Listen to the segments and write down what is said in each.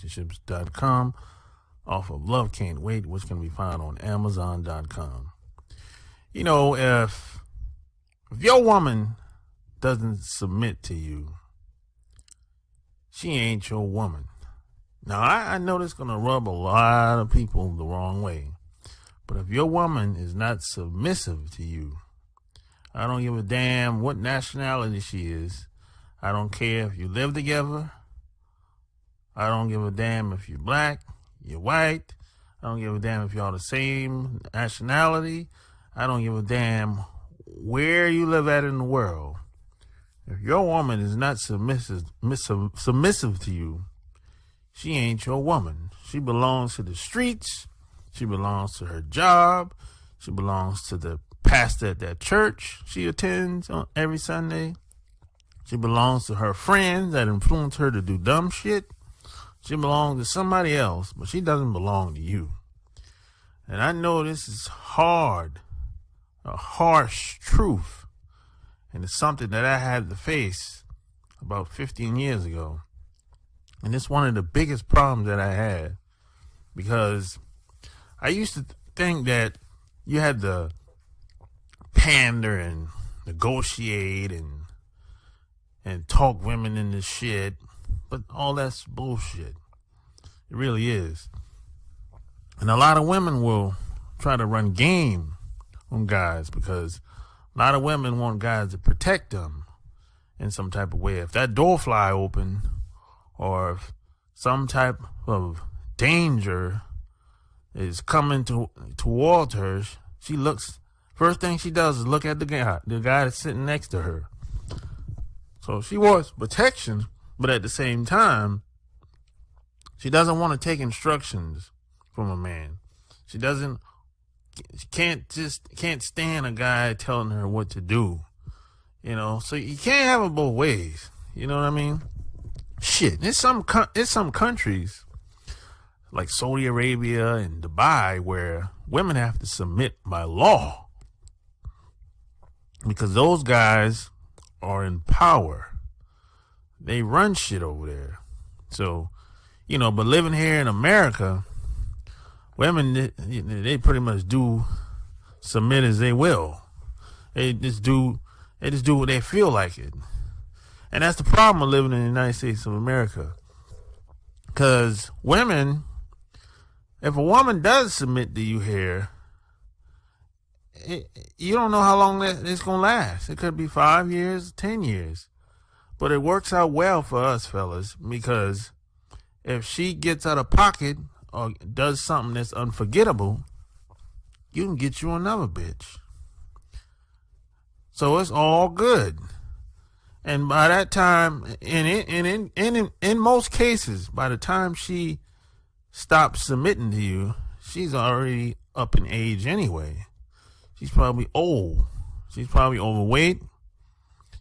relationships.com off of Love Can't Wait, which can be found on amazon.com. You know, if your woman doesn't submit to you, she ain't your woman. Now, I know this is going to rub a lot of people the wrong way, but if your woman is not submissive to you, I don't give a damn what nationality she is. I don't care if you live together. I don't give a damn if you're black, you're white. I don't give a damn if y'all the same nationality. I don't give a damn where you live at in the world. If your woman is not submissive to you, she ain't your woman. She belongs to the streets. She belongs to her job. She belongs to the pastor at that church she attends on every Sunday. She belongs to her friends that influence her to do dumb shit. She belongs to somebody else, but she doesn't belong to you. And I know this is hard, a harsh truth. And it's something that I had to face about 15 years ago. And it's one of the biggest problems that I had, because I used to think that you had to pander and negotiate and talk women into shit, but all that's bullshit. It really is. And a lot of women will try to run game on guys because a lot of women want guys to protect them in some type of way. If that door fly open, or if some type of danger is coming towards her, she looks, first thing she does is look at the guy that's sitting next to her. So she wants protection, but at the same time, she doesn't want to take instructions from a man. She can't stand a guy telling her what to do. You know, so you can't have it both ways. You know what I mean? Shit, there's some countries like Saudi Arabia and Dubai where women have to submit by law because those guys are in power. They run shit over there. So, you know, but living here in America, women, they pretty much do submit as they will. They just do what they feel like it. And that's the problem of living in the United States of America. Because women, if a woman does submit to you here, you don't know how long it's going to last. It could be 5 years, 10 years. But it works out well for us fellas, because if she gets out of pocket or does something that's unforgettable, you can get you another bitch. So it's all good. And by that time, in most cases, by the time she stops submitting to you, she's already up in age anyway. She's probably old. She's probably overweight.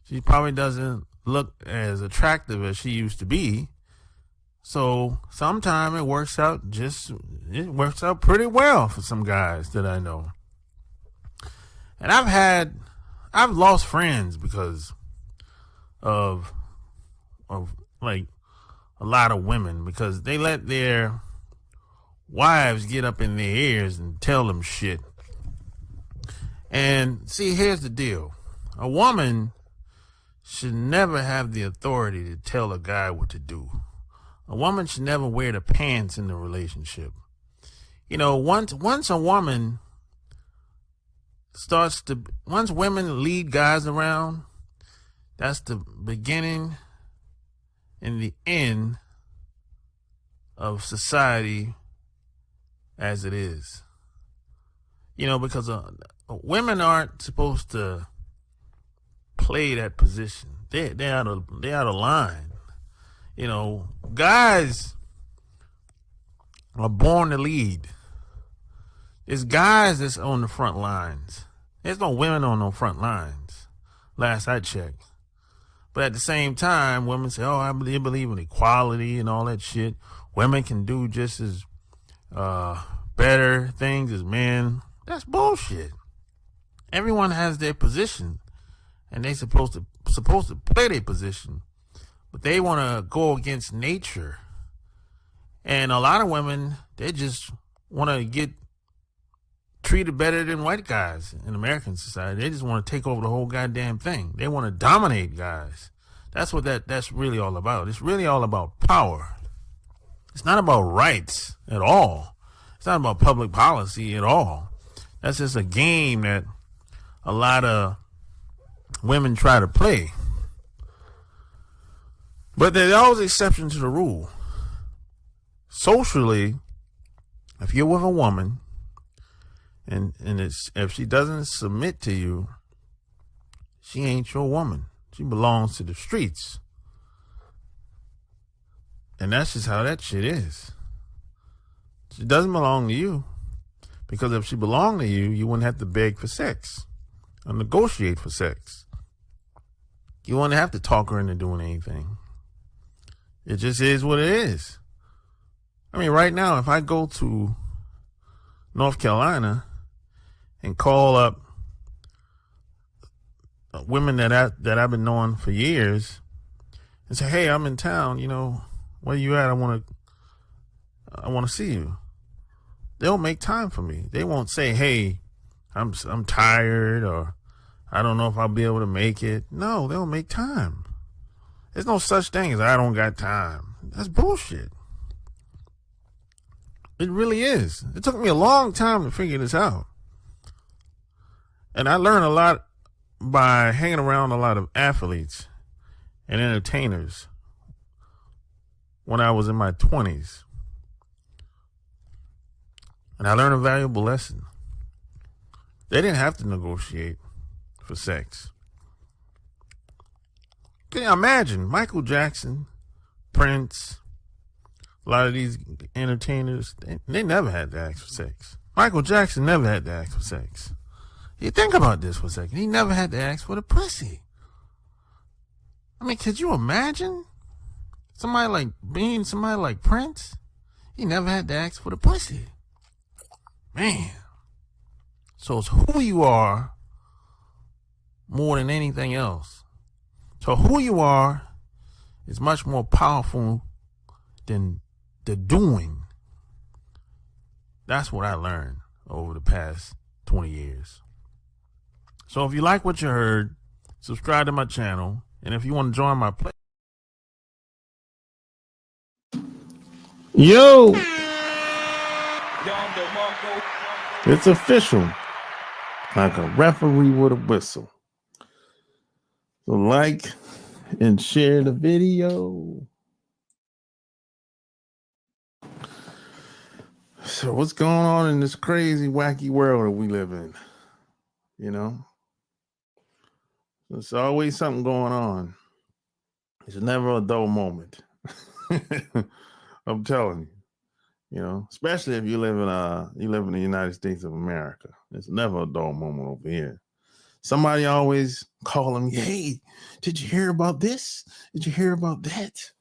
She probably doesn't look as attractive as she used to be. So sometimes it works out pretty well for some guys that I know. And I've lost friends because of like a lot of women, because they let their wives get up in their ears and tell them shit. And see, here's the deal. A woman should never have the authority to tell a guy what to do. A woman should never wear the pants in the relationship. You know, once a woman once women lead guys around, that's the beginning and the end of society as it is. You know, because women aren't supposed to play that position. They're out of line. You know, guys are born to lead. It's guys that's on the front lines. There's no women on no front lines, last I checked. But at the same time, women say, oh, I believe in equality and all that shit. Women can do just as better things as men. That's bullshit. Everyone has their position, and they supposed to play their position. But they want to go against nature And a lot of women, they just want to get treated better than white guys in American society. They just want to take over the whole goddamn thing. They want to dominate guys. That's what that's really all about. It's really all about power. It's not about rights at all. It's not about public policy at all. That's just a game that a lot of women try to play. But there's always an exception to the rule. Socially, if you're with a woman and if she doesn't submit to you, she ain't your woman. She belongs to the streets. And that's just how that shit is. She doesn't belong to you. Because if she belonged to you, you wouldn't have to beg for sex or negotiate for sex. You wouldn't have to talk her into doing anything. It just is what it is. I mean, right now, if I go to North Carolina and call up women that I've been knowing for years and say, "Hey, I'm in town, where you at? I want to see you." They'll make time for me. They won't say, "Hey, I'm tired," or "I don't know if I'll be able to make it." No, they'll make time. There's no such thing as "I don't got time." That's bullshit. It really is. It took me a long time to figure this out. And I learned a lot by hanging around a lot of athletes and entertainers when I was in my 20s. And I learned a valuable lesson. They didn't have to negotiate for sex. Can you imagine Michael Jackson, Prince, a lot of these entertainers, they never had to ask for sex. Michael Jackson never had to ask for sex. You think about this for a second. He never had to ask for the pussy. I mean, could you imagine somebody like Prince? He never had to ask for the pussy. Man. So it's who you are more than anything else. So who you are is much more powerful than the doing. That's what I learned over the past 20 years. So if you like what you heard, subscribe to my channel. And if you want to join my play. Yo! It's official. Like a referee with a whistle. So like and share the video. So what's going on in this crazy, wacky world that we live in? There's always something going on. It's never a dull moment. I'm telling you, especially if you live in the United States of America. It's never a dull moment over here. Somebody always calling me, "Hey, did you hear about this? Did you hear about that?"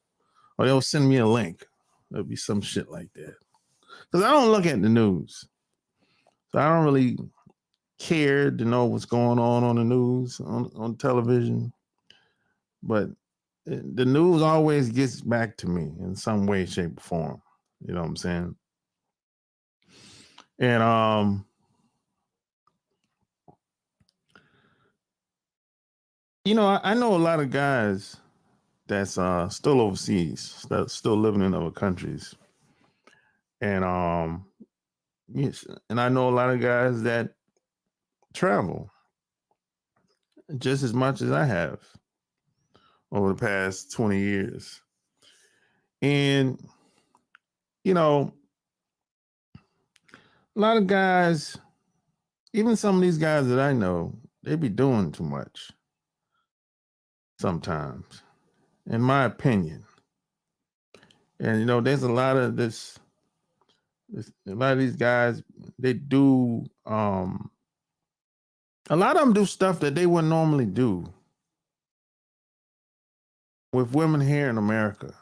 Or they'll send me a link. There'll be some shit like that. Because I don't look at the news. So I don't really care to know what's going on the news, on television. But the news always gets back to me in some way, shape, or form. You know what I'm saying? And I know a lot of guys that's still overseas, that's still living in other countries. And yes, and I know a lot of guys that travel just as much as I have over the past 20 years. And a lot of guys, even some of these guys that I know, they be doing too much sometimes, in my opinion. And there's a lot of this. A lot of these guys, they do. A lot of them do stuff that they wouldn't normally do with women here in America.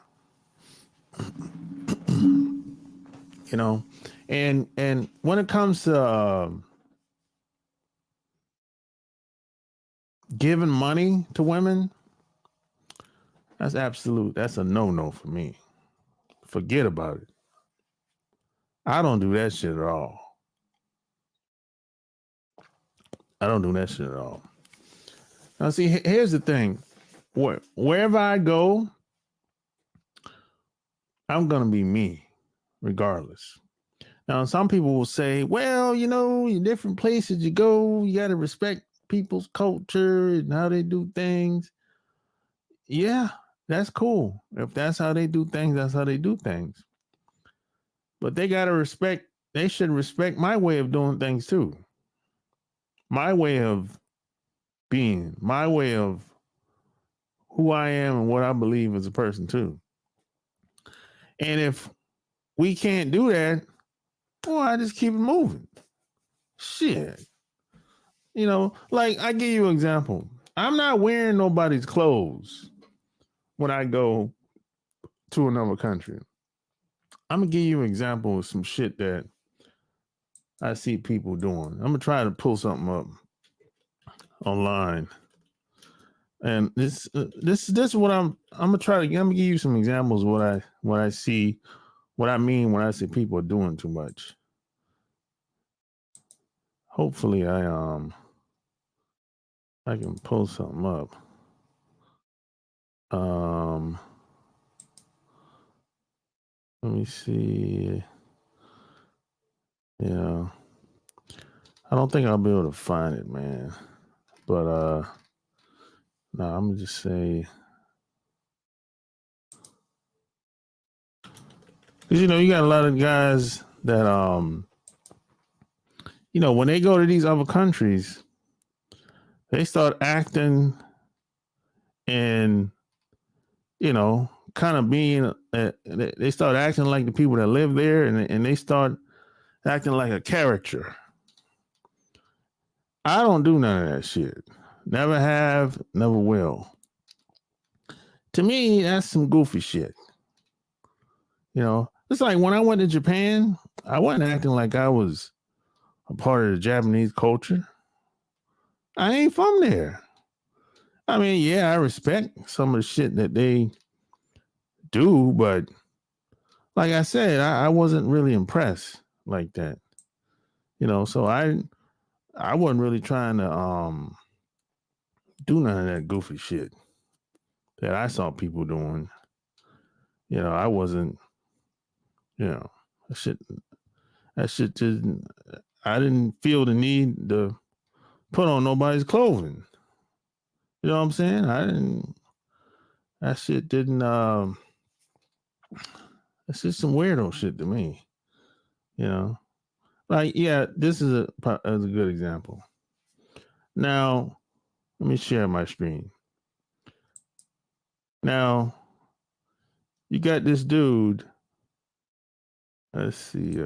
And when it comes to giving money to women, that's a no-no for me. Forget about it. I don't do that shit at all. I don't do that shit at all. Now, see, here's the thing. Wherever I go, I'm going to be me, regardless. Now, some people will say, well, in different places you go, you got to respect people's culture and how they do things. Yeah, that's cool. If that's how they do things, that's how they do things. But they should respect my way of doing things too. My way of being, my way of who I am and what I believe as a person too. And if we can't do that, well, I just keep it moving. Shit. Like I give you an example. I'm not wearing nobody's clothes when I go to another country. I'm going to give you an example of some shit that I see people doing. I'm going to try to pull something up online. And this is what I'm going to give you some examples of what I see, what I mean when I say people are doing too much. Hopefully I can pull something up. Let me see. Yeah. I don't think I'll be able to find it, man. But no, I'm gonna just say, because you got a lot of guys that when they go to these other countries, they start acting and kind of being they start acting like the people that live there, and they start acting like a character. I don't do none of that shit. Never have, never will. To me, that's some goofy shit. It's like when I went to Japan, I wasn't acting like I was a part of the Japanese culture. I ain't from there. I mean, yeah, I respect some of the shit that they do, but like I said, I wasn't really impressed like that. So I wasn't really trying to do none of that goofy shit that I saw people doing. I wasn't, that shit didn't, I didn't feel the need to put on nobody's clothing. You know what I'm saying? That shit didn't, that's just some weirdo shit to me. Like, yeah, this is a good example. Now, let me share my screen. Now, you got this dude. Let's see.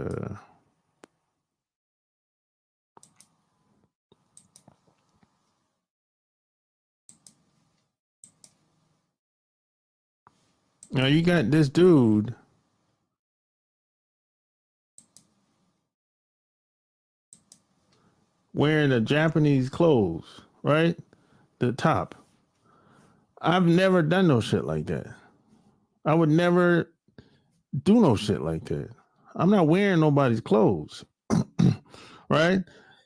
Now, you got this dude wearing the Japanese clothes, right? The top. I've never done no shit like that. I would never do no shit like that. I'm not wearing nobody's clothes, right?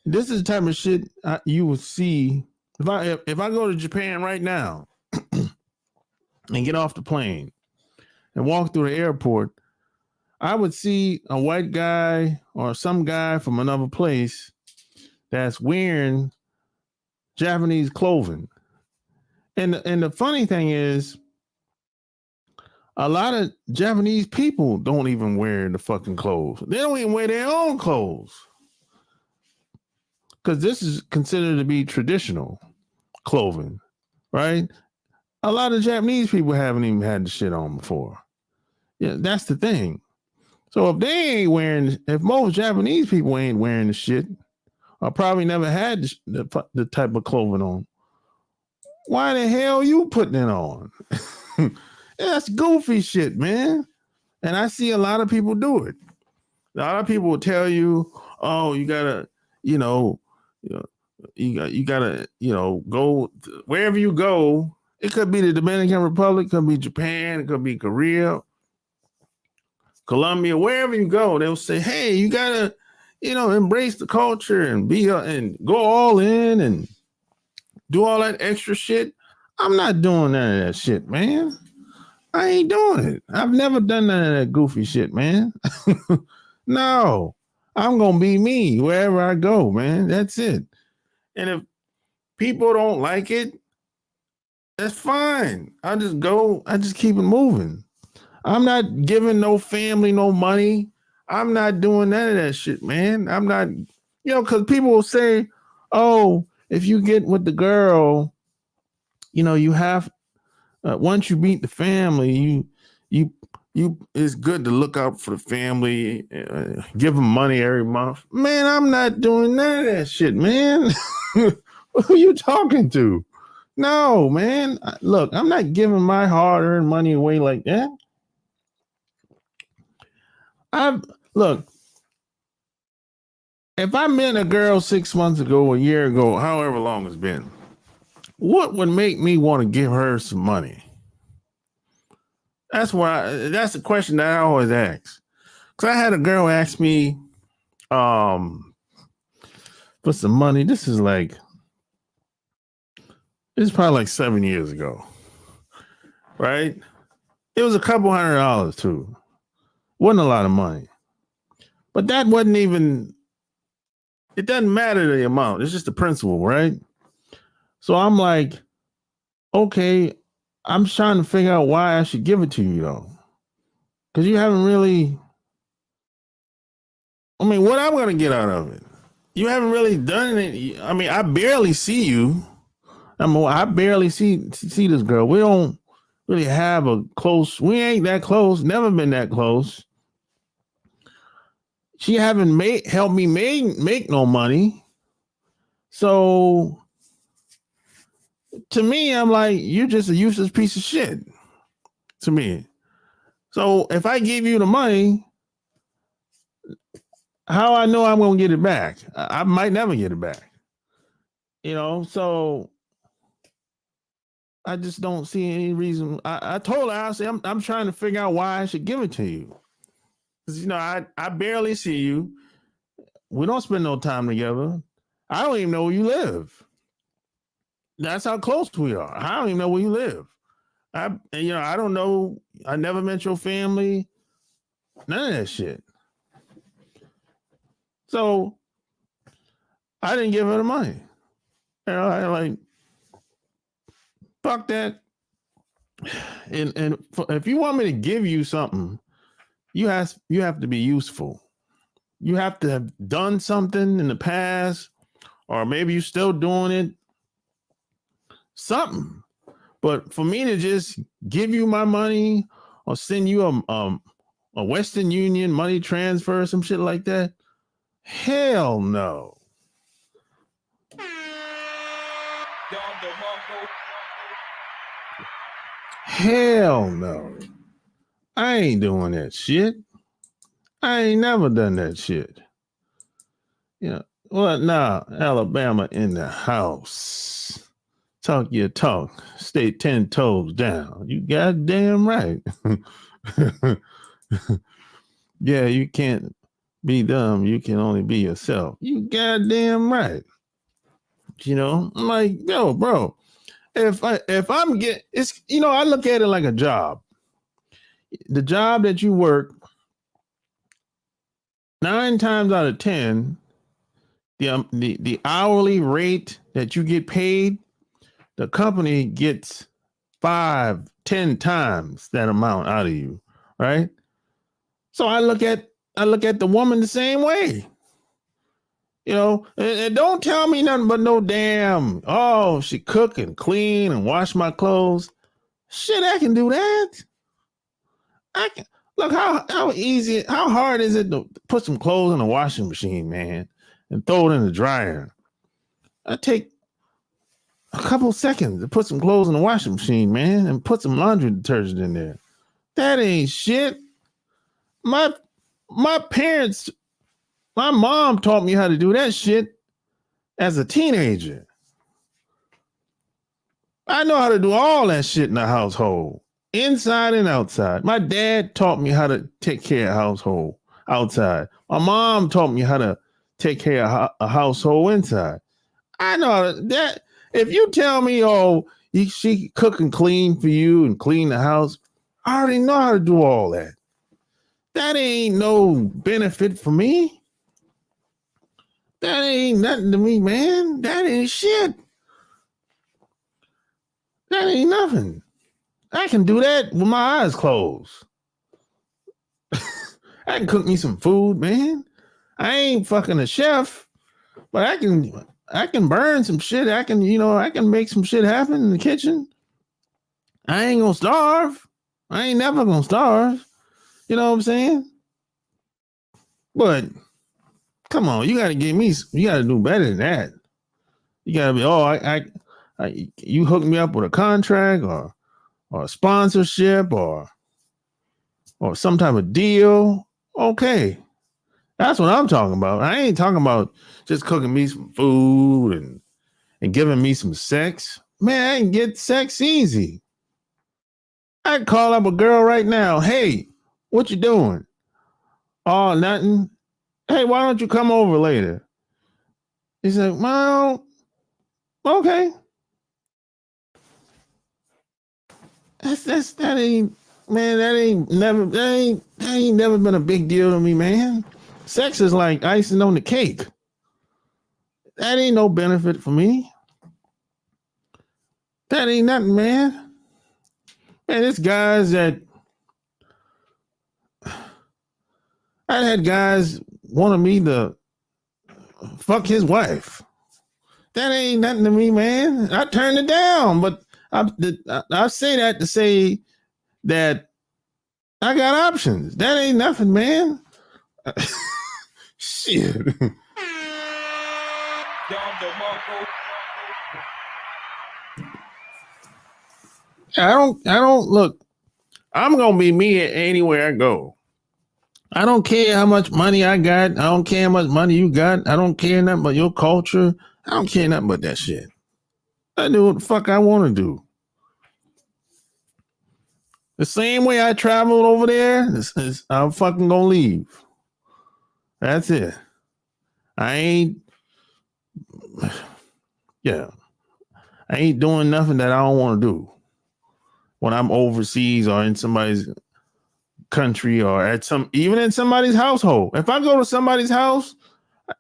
This is the type of shit you would see if I go to Japan right now and get off the plane and walk through the airport. I would see a white guy or some guy from another place that's wearing Japanese clothing. And the funny thing is, a lot of Japanese people don't even wear the fucking clothes. They don't even wear their own clothes. Because this is considered to be traditional clothing, right? A lot of Japanese people haven't even had the shit on before. Yeah, that's the thing. So if most Japanese people ain't wearing the shit, or probably never had the type of clothing on, why the hell you putting it on? That's goofy shit, man. And I see a lot of people do it. A lot of people will tell you, oh, you gotta, you gotta, go wherever you go. It could be the Dominican Republic, it could be Japan, it could be Korea, Colombia, wherever you go, they'll say, hey, you gotta, embrace the culture and and go all in and do all that extra shit. I'm not doing none of that shit, man. I ain't doing it. I've never done none of that goofy shit, man. No, I'm going to be me wherever I go, man. That's it. And if people don't like it, that's fine. I just keep it moving. I'm not giving no family no money. I'm not doing none of that shit, man. I'm not, because people will say, oh, if you get with the girl, you have, once you meet the family, you it's good to look out for the family, give them money every month. Man, I'm not doing none of that shit, man. Who are you talking to? No, man. Look, I'm not giving my hard-earned money away like that. Look, if I met a girl 6 months ago, a year ago, however long it's been, what would make me want to give her some money? That's the question that I always ask. Because I had a girl ask me for some money. This is probably like 7 years ago, right? It was a couple $100 too. Wasn't a lot of money. But that wasn't even, it doesn't matter the amount. It's just the principle, right? So I'm like, okay, I'm trying to figure out why I should give it to you though. Because you haven't really, what I'm going to get out of it? You haven't really done it. I barely see you. I barely see this girl. We don't really have we ain't that close, never been that close. She haven't helped me make no money. So to me, I'm like, you're just a useless piece of shit to me. So if I give you the money, how I know I'm going to get it back? I might never get it back. So I just don't see any reason. I told her, I said, I'm trying to figure out why I should give it to you. Because, I barely see you. We don't spend no time together. I don't even know where you live. That's how close we are. I don't even know where you live. I don't know. I never met your family. None of that shit. So I didn't give her the money. I like, fuck that. And if you want me to give you something, you have to be useful. You have to have done something in the past, or maybe you're still doing it. Something. But for me to just give you my money or send you a Western Union money transfer or some shit like that, hell no. Hell no. I ain't doing that shit. I ain't never done that shit. Well, now, Alabama in the house. Talk your talk. Stay 10 toes down. You goddamn right. Yeah, you can't be dumb. You can only be yourself. You goddamn right. I'm like, yo, bro, if I'm it's, I look at it like a job. The job that you work, 9 times out of 10, the hourly rate that you get paid, the company gets 5-10 times that amount out of you, right? So I look at the woman the same way. And don't tell me nothing but no damn, oh, she cook and clean and wash my clothes. Shit, I can do that. I can. Look, how hard is it to put some clothes in a washing machine, man, and throw it in the dryer? I take a couple seconds to put some clothes in the washing machine, man, and put some laundry detergent in there. That ain't shit. My parents, my mom taught me how to do that shit as a teenager. I know how to do all that shit in the household. inside and outside. My dad taught me how to take care of household outside. My mom taught me how to take care of a household inside. I know that if you tell me, oh, she cook and clean for you and clean the house, I already know how to do all that. That ain't no benefit for me. That ain't nothing to me, man. That ain't shit. That ain't nothing. I can do that with my eyes closed. I can cook me some food, man. I ain't fucking a chef, but I can burn some shit. I can make some shit happen in the kitchen. I ain't gonna starve. I ain't never gonna starve. You know what I'm saying? But come on, you gotta do better than that. You gotta be, you hook me up with a contract or a sponsorship or some type of deal. Okay. That's what I'm talking about. I ain't talking about just cooking me some food and giving me some sex. Man, I can get sex easy. I can call up a girl right now. Hey, what you doing? Oh, nothing. Hey, why don't you come over later? He said, well, okay. That ain't never been a big deal to me, man. Sex is like icing on the cake. That ain't no benefit for me. That ain't nothing, man. Man, it's guys that I had guys wanting me to fuck his wife. That ain't nothing to me, man. I turned it down, but I say that to say that I got options. That ain't nothing, man. Shit. I don't look. I'm gonna be me anywhere I go. I don't care how much money I got. I don't care how much money you got. I don't care nothing about your culture. I don't care nothing about that shit. I do what the fuck I want to do. The same way I traveled over there, I'm fucking gonna leave. That's it. I ain't doing nothing that I don't want to do when I'm overseas or in somebody's country or even in somebody's household. If I go to somebody's house,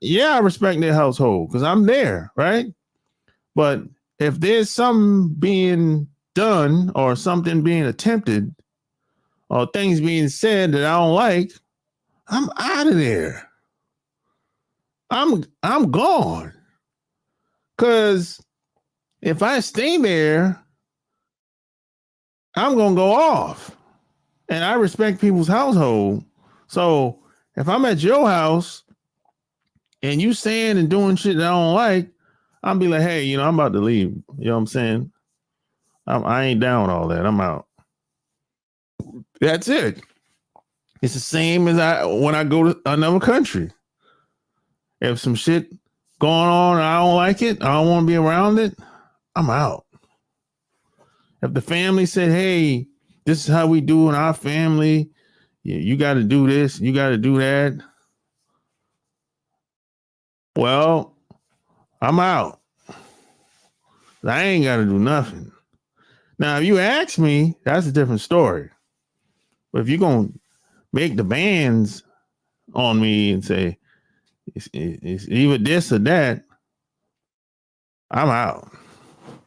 yeah, I respect their household because I'm there, right? But if there's something being done or something being attempted or things being said that I don't like, I'm out of there. I'm gone. Because if I stay there, I'm going to go off. And I respect people's household. So if I'm at your house and you saying and doing shit that I don't like, I'll be like, hey, I'm about to leave. You know what I'm saying? I ain't down with all that. I'm out. That's it. It's the same as when I go to another country. If some shit going on and I don't like it, I don't want to be around it, I'm out. If the family said, hey, this is how we do in our family, you got to do this, you got to do that, well, I'm out. I ain't got to do nothing. Now, if you ask me, that's a different story. But if you're going to make demands on me and say, it's either this or that, I'm out.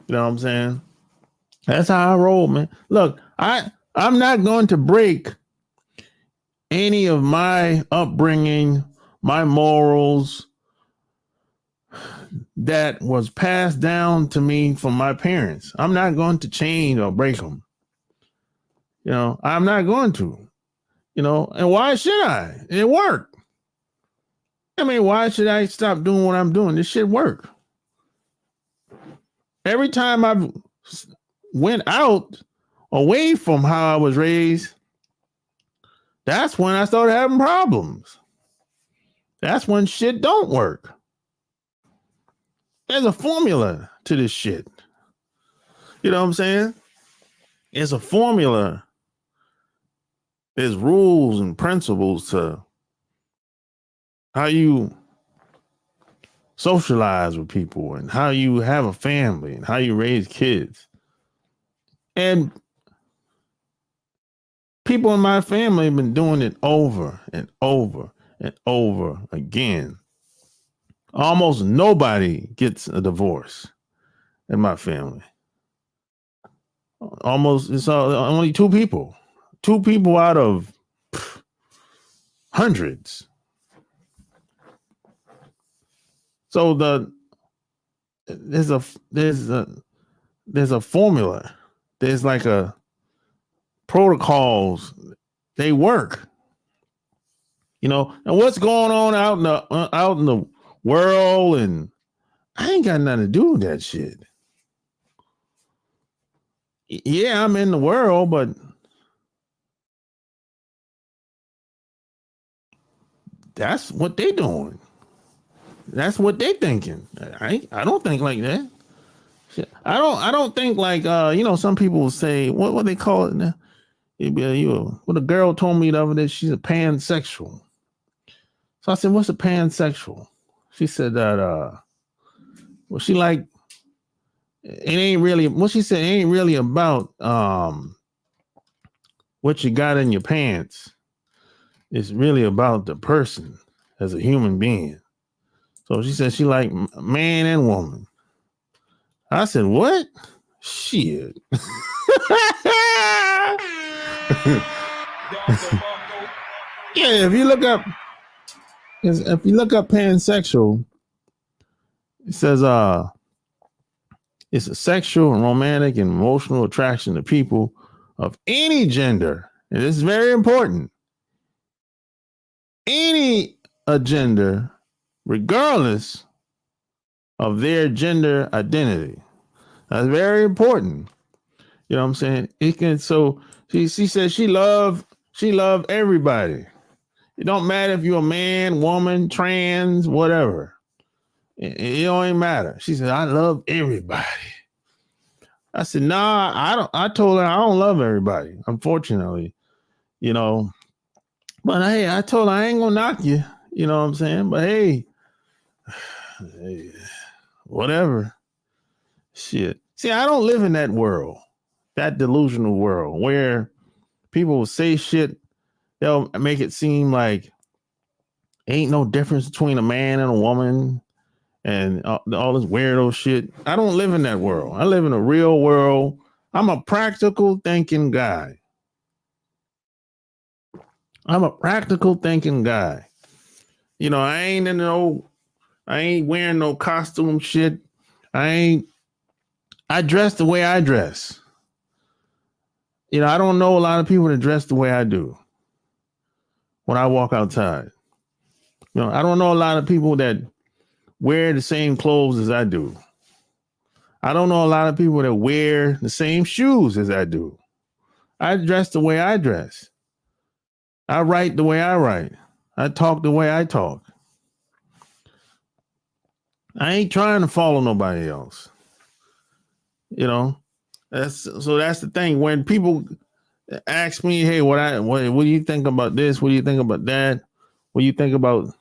You know what I'm saying? That's how I roll, man. Look, I'm not going to break any of my upbringing, my morals that was passed down to me from my parents. I'm not going to change or break them. I'm not going to. And why should I? It worked. I mean, why should I stop doing what I'm doing? This shit worked. Every time I went out away from how I was raised, that's when I started having problems. That's when shit don't work. There's a formula to this shit. You know what I'm saying? It's a formula. There's rules and principles to how you socialize with people and how you have a family and how you raise kids. And people in my family have been doing it over and over and over again. Almost nobody gets a divorce in my family. It's only two people. Two people out of hundreds. So there's a formula. There's like a protocols. They work. And what's going on out in the world, and I ain't got nothing to do with that shit. Yeah, I'm in the world, but that's what they doing. That's what they thinking. I don't think like that. I don't think like some people will say what they call it now. What a girl told me the other day, she's a pansexual. So I said, what's a pansexual? She said that she like it ain't really what she said, it ain't really about what you got in your pants. It's really about the person as a human being. So she said she like man and woman. I said, what? Shit. Yeah, if you look up pansexual, it says it's a sexual and romantic and emotional attraction to people of any gender. And this is very important. Any gender, regardless of their gender identity. That's very important. You know what I'm saying? She said she loved everybody. It don't matter if you're a man, woman, trans, whatever. It don't even matter. She said, I love everybody. I said, nah, I don't. I told her I don't love everybody, unfortunately. But hey, I told her I ain't gonna knock you. You know what I'm saying? But hey, whatever. Shit. See, I don't live in that world, that delusional world where people will say shit. They'll make it seem like ain't no difference between a man and a woman and all this weirdo shit. I don't live in that world. I live in a real world. I'm a practical thinking guy. I ain't wearing no costume shit. I dress the way I dress. I don't know a lot of people that dress the way I do when I walk outside. I don't know a lot of people that wear the same clothes as I do. I don't know a lot of people that wear the same shoes as I do. I dress the way I dress. I write the way I write. I talk the way I talk. I ain't trying to follow nobody else. That's the thing. When people ask me, hey, what do you think about this? What do you think about that? What do you think about,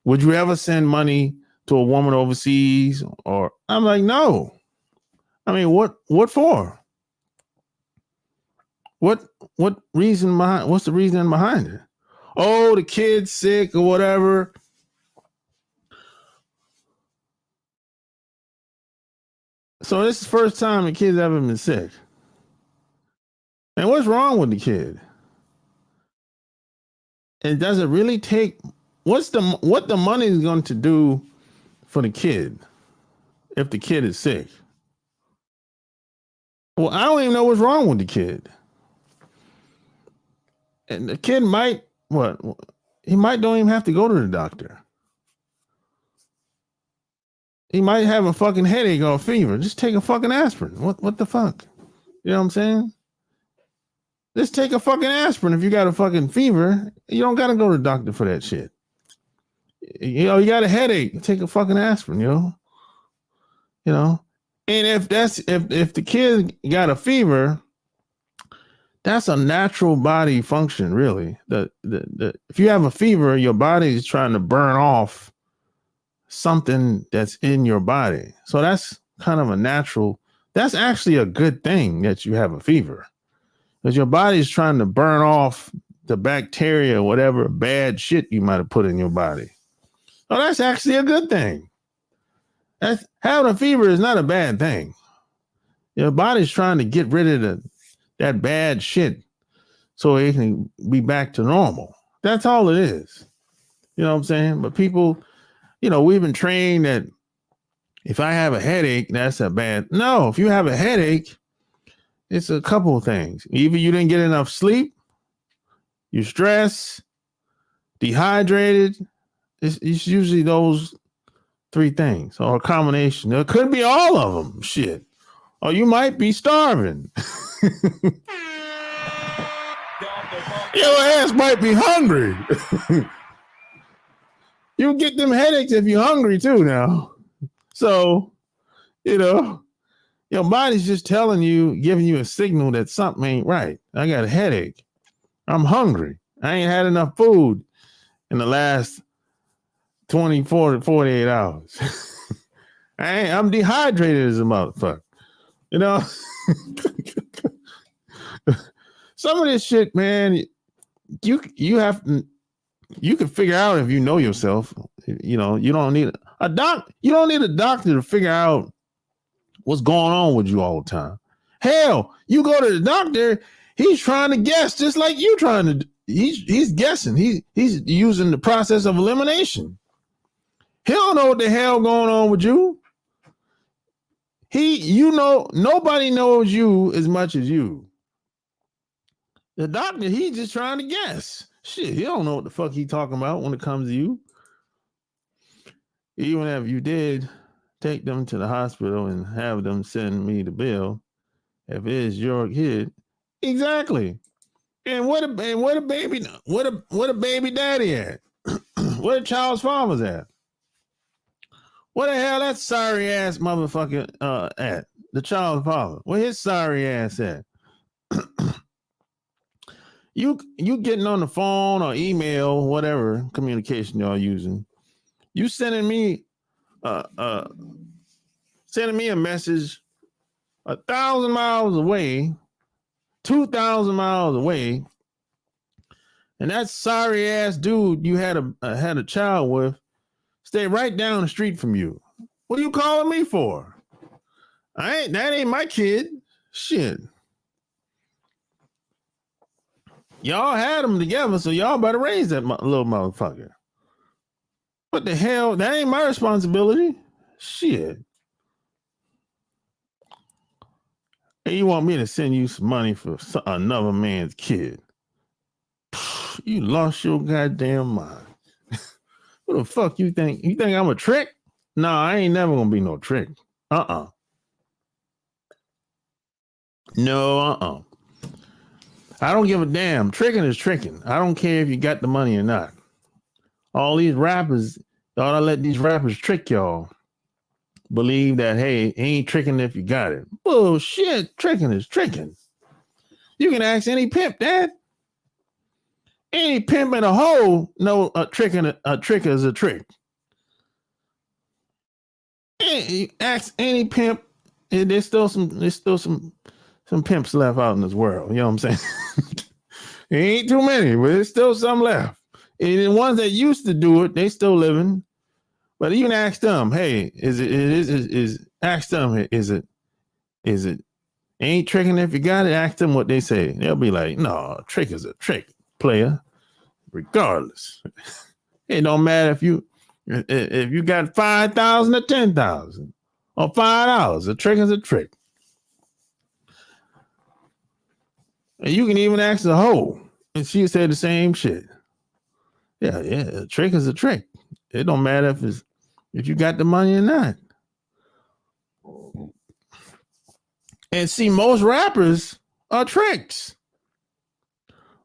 would you ever send money to a woman overseas? Or I'm like, no. I mean, what for? What's the reason behind it? Oh, the kid's sick or whatever. So this is the first time the kid's ever been sick. And what's wrong with the kid? And does it really take what the money is going to do for the kid if the kid is sick? Well, I don't even know what's wrong with the kid. And the kid he might don't even have to go to the doctor. He might have a fucking headache or a fever. Just take a fucking aspirin. What the fuck? You know what I'm saying? Just take a fucking aspirin if you got a fucking fever. You don't got to go to the doctor for that shit. You got a headache, take a fucking aspirin, And if the kid got a fever That's a natural body function, really. If you have a fever, your body is trying to burn off something that's in your body. So that's kind of a natural, that's actually a good thing that you have a fever, because your body is trying to burn off the bacteria, whatever bad shit you might have put in your body. So that's actually a good thing. Having a fever is not a bad thing. Your body's trying to get rid of that bad shit so it can be back to normal. That's all it is. You know what I'm saying? But people, we've been trained that if I have a headache, that's a bad. No, if you have a headache, it's a couple of things. Either you didn't get enough sleep, you're stressed, dehydrated. It's usually those three things, or a combination. It could be all of them. Shit. Or you might be starving. Your ass might be hungry. You get them headaches if you're hungry too now. So, your body's just telling you, giving you a signal that something ain't right. I got a headache. I'm hungry. I ain't had enough food in the last 24 to 48 hours. I'm dehydrated as a motherfucker. Some of this shit, man, you can figure out if you know yourself. You don't need a doc. You don't need a doctor to figure out what's going on with you all the time. Hell, you go to the doctor, he's trying to guess, just like you trying to. He's guessing. He's using the process of elimination. He don't know what the hell going on with you. Nobody knows you as much as you. The doctor, he's just trying to guess. Shit, he don't know what the fuck he talking about when it comes to you. Even if you did take them to the hospital and have them send me the bill, if it is your kid, exactly. And what a baby daddy at? Where the child's father's at? What the hell that sorry ass motherfucker at? The child's father. Where his sorry ass at? You getting on the phone or email, whatever communication y'all using. You sending me a message 1,000 miles away, 2,000 miles away, and that sorry ass dude you had a child with stay right down the street from you. What are you calling me for? That ain't my kid. Shit. Y'all had them together, so y'all better raise that little motherfucker. What the hell? That ain't my responsibility. Shit. And you want me to send you some money for another man's kid? You lost your goddamn mind. What the fuck you think? You think I'm a trick? No, I ain't never gonna be no trick. No, I don't give a damn. Tricking is tricking. I don't care if you got the money or not. All these rappers, y'all don't let these rappers trick y'all. Believe that, hey, he ain't tricking if you got it. Bullshit. Tricking is tricking. You can ask any pimp that. Any pimp in a hole know a trick is a trick. You ask any pimp, and there's still some pimps left out in this world. You know what I'm saying? There ain't too many, but there's still some left. And the ones that used to do it, they still living. But you can ask them, hey, is it ain't tricking if you got it? Ask them what they say. They'll be like, no, trick is a trick, player. Regardless. It don't matter if you got 5,000 or 10,000 or $5. A trick is a trick. And you can even ask the hoe, and she'll say the same shit. Yeah, a trick is a trick. It don't matter if you got the money or not. And see, most rappers are tricks.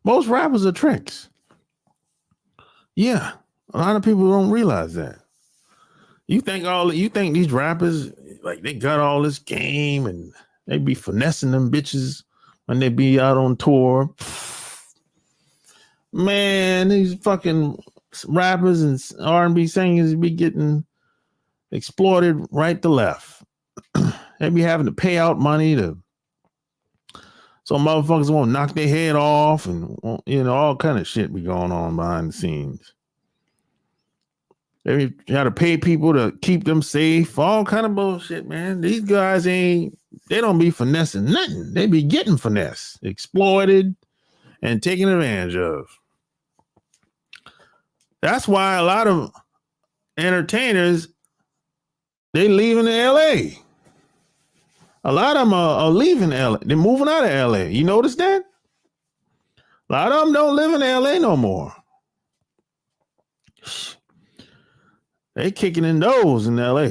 Most rappers are tricks. Yeah, a lot of people don't realize that. You think these rappers, like, they got all this game and they be finessing them bitches when they be out on tour. Man, these fucking rappers and R&B singers be getting exploited right to left. They be having to pay out money to so motherfuckers won't knock their head off, and all kind of shit be going on behind the scenes. They got to pay people to keep them safe, all kind of bullshit, man. These guys they don't be finessing nothing. They be getting finesse, exploited, and taken advantage of. That's why a lot of entertainers, they leaving LA. A lot of them are leaving LA. They're moving out of LA. You notice that? A lot of them don't live in LA no more. They kicking in doors in LA.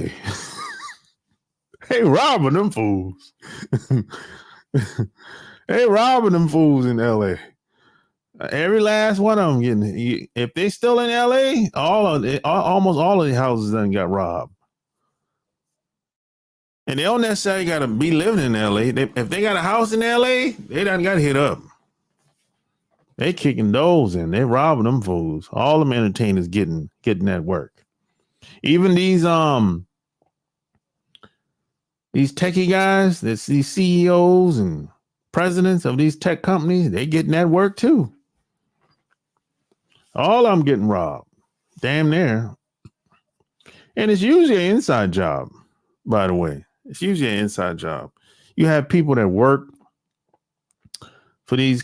They robbing them fools. They robbing them fools in LA. Every last one of them getting. If they still in LA, almost all of the houses done got robbed. And they don't necessarily got to be living in LA. If they got a house in LA, they done got hit up. They kicking doors in. They robbing them fools. All them entertainers getting that work. Even these techie guys, these CEOs and presidents of these tech companies, they getting that work too. All of them getting robbed. Damn near. And it's usually an inside job, by the way. It's usually an inside job. You have people that work for these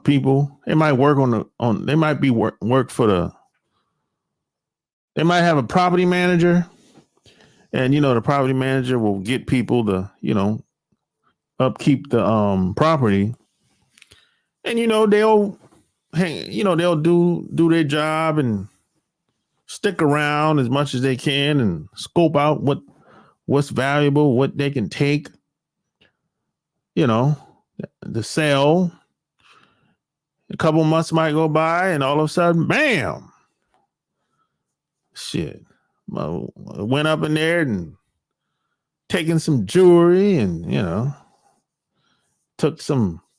people. They might work they might be work for they might have a property manager, and the property manager will get people to, upkeep the property. And they'll they'll do their job and stick around as much as they can and scope out what's valuable, what they can take, the sale. A couple months might go by and all of a sudden, bam, shit. Went up in there and taken some jewelry and, took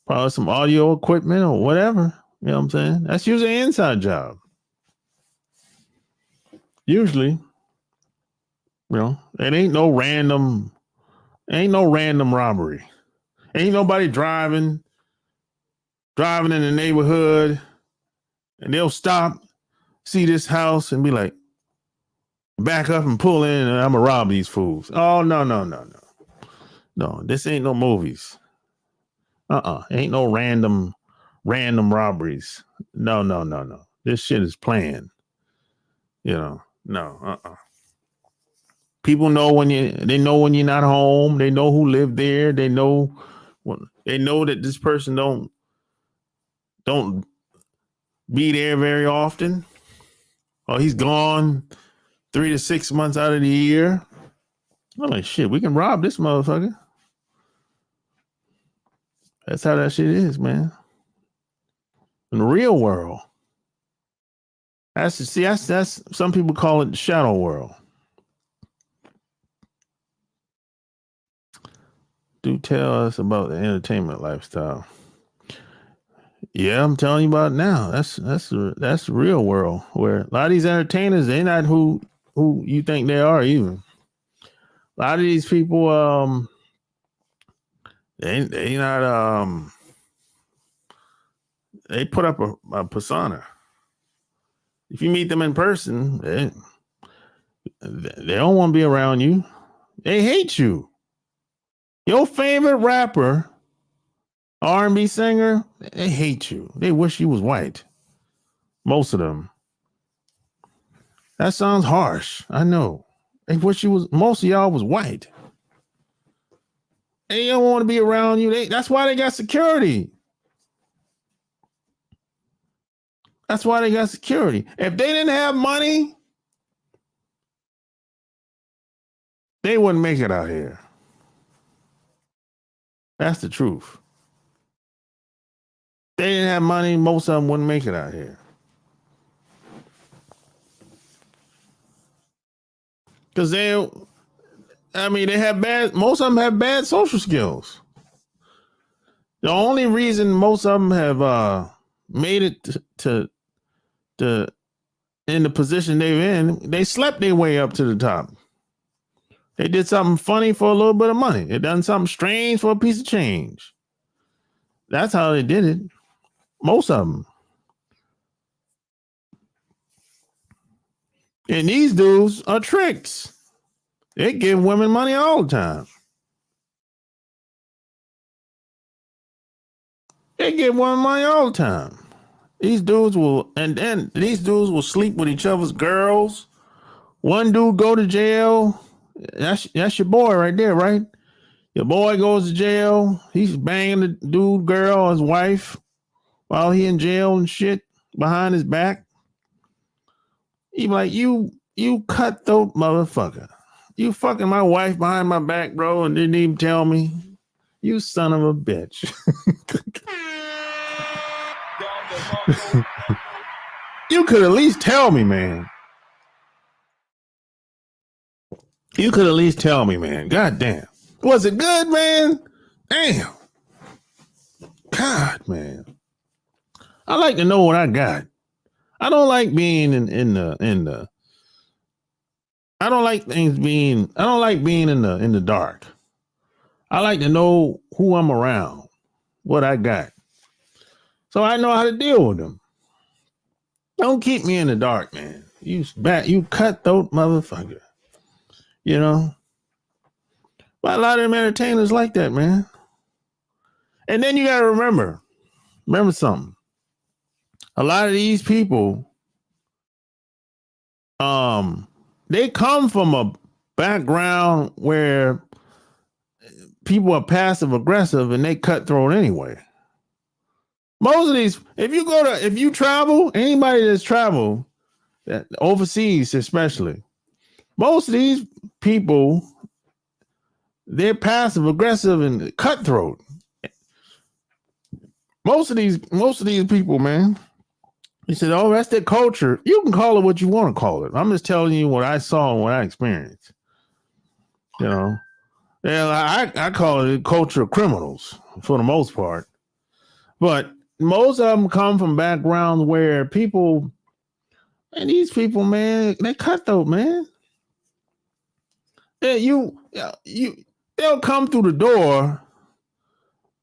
probably some audio equipment or whatever. You know what I'm saying? That's usually an inside job. Usually, it ain't no random robbery. Ain't nobody driving in the neighborhood and they'll stop, see this house and be like, back up and pull in and I'm gonna rob these fools. Oh, no. No, this ain't no movies. Ain't no random robberies. No. This shit is planned. No. People know when you're not home. They know who lived there. They know that this person don't be there very often. Or he's gone 3 to 6 months out of the year. I'm like, shit, we can rob this motherfucker. That's how that shit is, man. In the real world. That's some people call it the shadow world. Do tell us about the entertainment lifestyle. Yeah, I'm telling you about it now. That's the real world where a lot of these entertainers, they're not who you think they are even. A lot of these people, they not they put up a persona. If you meet them in person, they don't want to be around you. They hate you. Your favorite rapper, R&B singer, they hate you. They wish you was white. Most of them. That sounds harsh. I know. They wish most of y'all was white. They don't want to be around you. That's why they got security. That's why they got security. If they didn't have money, they wouldn't make it out here. That's the truth. They didn't have money, most of them wouldn't make it out here. Because they have most of them have bad social skills. The only reason most of them have made it to in the position they're in, they slept their way up to the top. They did something funny for a little bit of money. They done something strange for a piece of change. That's how they did it. Most of them. And these dudes are tricks. They give women money all the time. They give women money all the time. These dudes will, and then these dudes will sleep with each other's girls. One dude go to jail. That's your boy right there, right? Your boy goes to jail. He's banging the dude, girl, his wife, while he in jail and shit behind his back. He be like, you cutthroat motherfucker. You fucking my wife behind my back, bro, and didn't even tell me. You son of a bitch. You could at least tell me, man. You could at least tell me, man. God damn. Was it good, man? Damn. God, man. I like to know what I got. I don't like being in the I don't like being in the dark. I like to know who I'm around, what I got. So I know how to deal with them. Don't keep me in the dark, man. You cutthroat motherfucker. You know? But a lot of them entertainers like that, man. And then you gotta remember something. A lot of these people, they come from a background where people are passive aggressive and they cutthroat anyway. Most of these, if you travel, anybody that's traveled, overseas especially, most of these people, they're passive aggressive and cutthroat. Most of these people, man. He said, "Oh, that's their culture." You can call it what you want to call it. I'm just telling you what I saw and what I experienced. You know, yeah, I call it a culture of criminals for the most part. But most of them come from backgrounds where people, and these people, man, they cutthroat, man. Yeah, they'll come through the door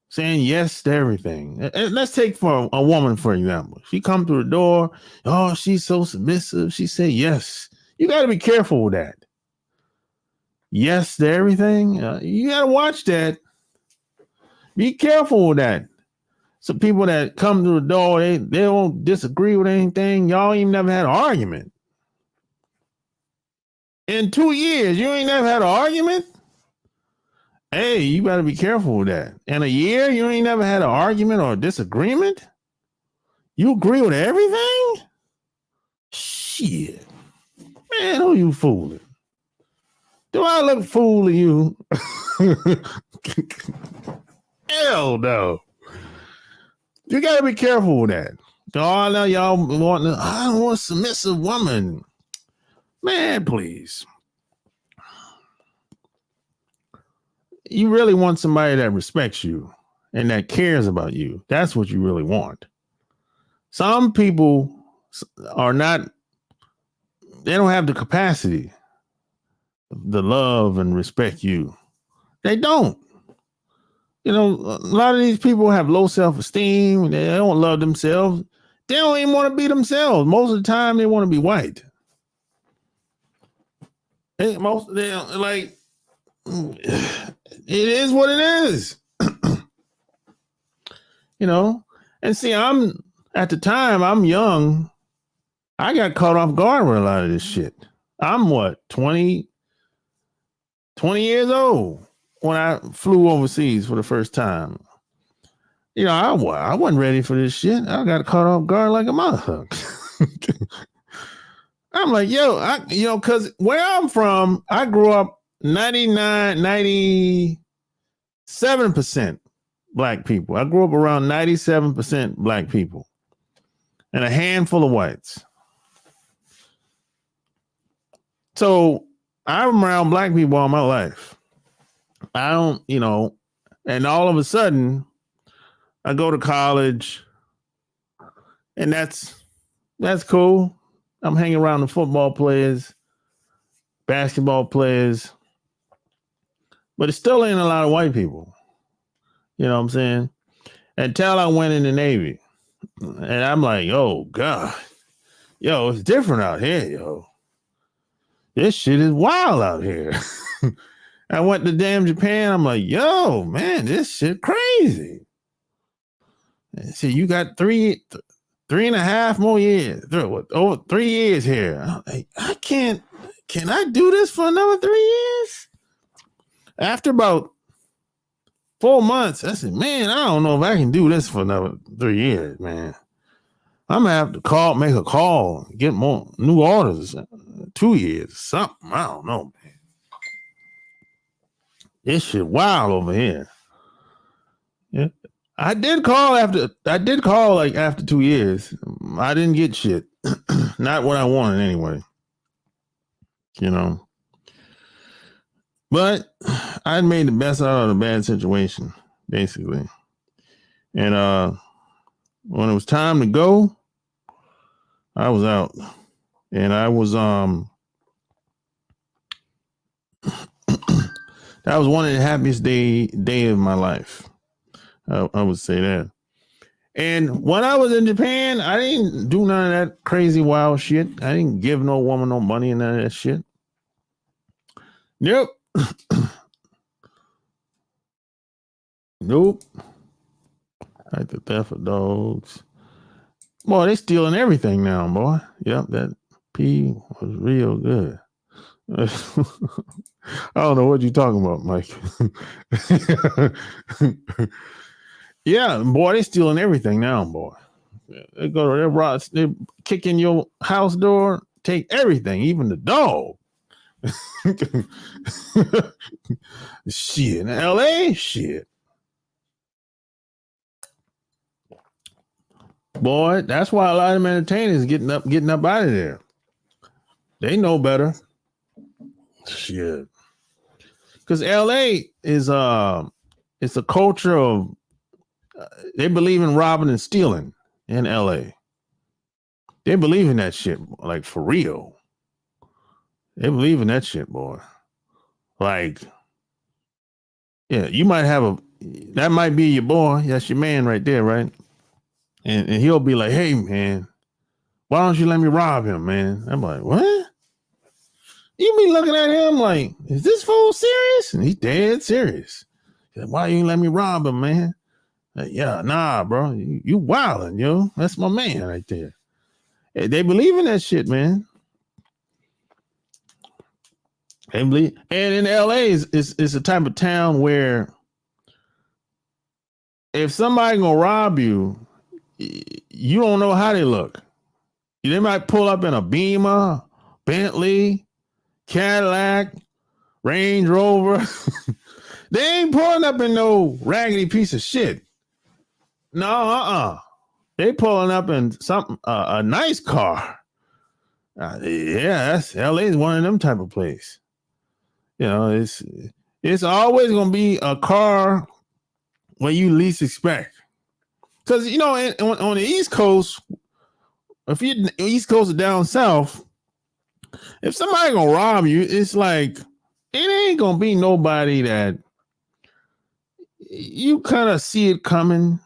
saying yes to everything. And let's take for a woman, for example. She come through the door. Oh, she's so submissive. She said yes. You got to be careful with that. Yes to everything. You got to watch that. Be careful with that. Some people that come through the door, they don't disagree with anything. Y'all ain't never had an argument. In 2 years, you ain't never had an argument? Hey, you better be careful with that. In a year, you ain't never had an argument or a disagreement? You agree with everything? Shit. Man, who you fooling? Do I look fool to you? Hell no. You got to be careful with that. Oh, now y'all I don't want a submissive woman. Man, please. You really want somebody that respects you and that cares about you. That's what you really want. Some people are not, they don't have the capacity to love and respect you. They don't. You know, a lot of these people have low self-esteem. They don't love themselves. They don't even want to be themselves. Most of the time, they want to be white. It is what it is. You know, and see, at the time, I'm young. I got caught off guard with a lot of this shit. I'm 20 years old when I flew overseas for the first time. You know, I wasn't ready for this shit. I got caught off guard like a motherfucker. I'm like, because where I'm from, I grew up 97% black people. I grew up around 97% black people and a handful of whites. So I'm around black people all my life. I don't, and all of a sudden, I go to college, and that's cool. I'm hanging around the football players, basketball players, but it still ain't a lot of white people. You know what I'm saying? Until I went in the Navy, and I'm like, oh God, yo, it's different out here, yo. This shit is wild out here. I went to damn Japan. I'm like, yo, man, this shit crazy. See, you got 3.5 more years. 3 years here. I'm like, can I do this for another 3 years? After about 4 months, I said, man, I don't know if I can do this for another 3 years, man. I'm gonna have to make a call, get more new orders. 2 years, something. I don't know, man. This shit wild over here. Yeah. I did call like after 2 years. I didn't get shit. Not what I wanted anyway. You know. But I made the best out of the bad situation, basically. And when it was time to go, I was out. And I was that was one of the happiest day of my life. I would say that. And when I was in Japan, I didn't do none of that crazy wild shit. I didn't give no woman no money and none of that shit. Nope. Nope. Like the theft of dogs. Boy, they stealing everything now, boy. Yep, that P was real good. I don't know what you're talking about, Mike. Yeah, boy, they stealing everything now, boy. They go to their rods, they kick in your house door, take everything, even the dog. Shit, in LA, shit. Boy, that's why a lot of them entertainers getting up out of there. They know better. Shit. Because LA is it's a culture of they believe in robbing and stealing in LA. They believe in that shit, like for real. They believe in that shit, boy. Like, yeah, you might have that might be your boy. That's your man right there, right? And he'll be like, hey, man, why don't you let me rob him, man? I'm like, what? You be looking at him like, is this fool serious? And he's dead serious. Said, why you ain't let me rob him, man? Like, yeah, nah, bro. You wildin', yo. That's my man right there. They believe in that shit, man. They believe. And in LA, it's a type of town where if somebody gonna rob you, you don't know how they look. They might pull up in a Beamer, Bentley, Cadillac, Range Rover. They ain't pulling up in no raggedy piece of shit. No, They pulling up in something a nice car. Yeah, that's LA's one of them type of place. You know, it's always gonna be a car where you least expect. Because you know, on the East Coast, if you're East Coast or down south, if somebody gonna rob you, it's like it ain't gonna be nobody that you kind of see it coming.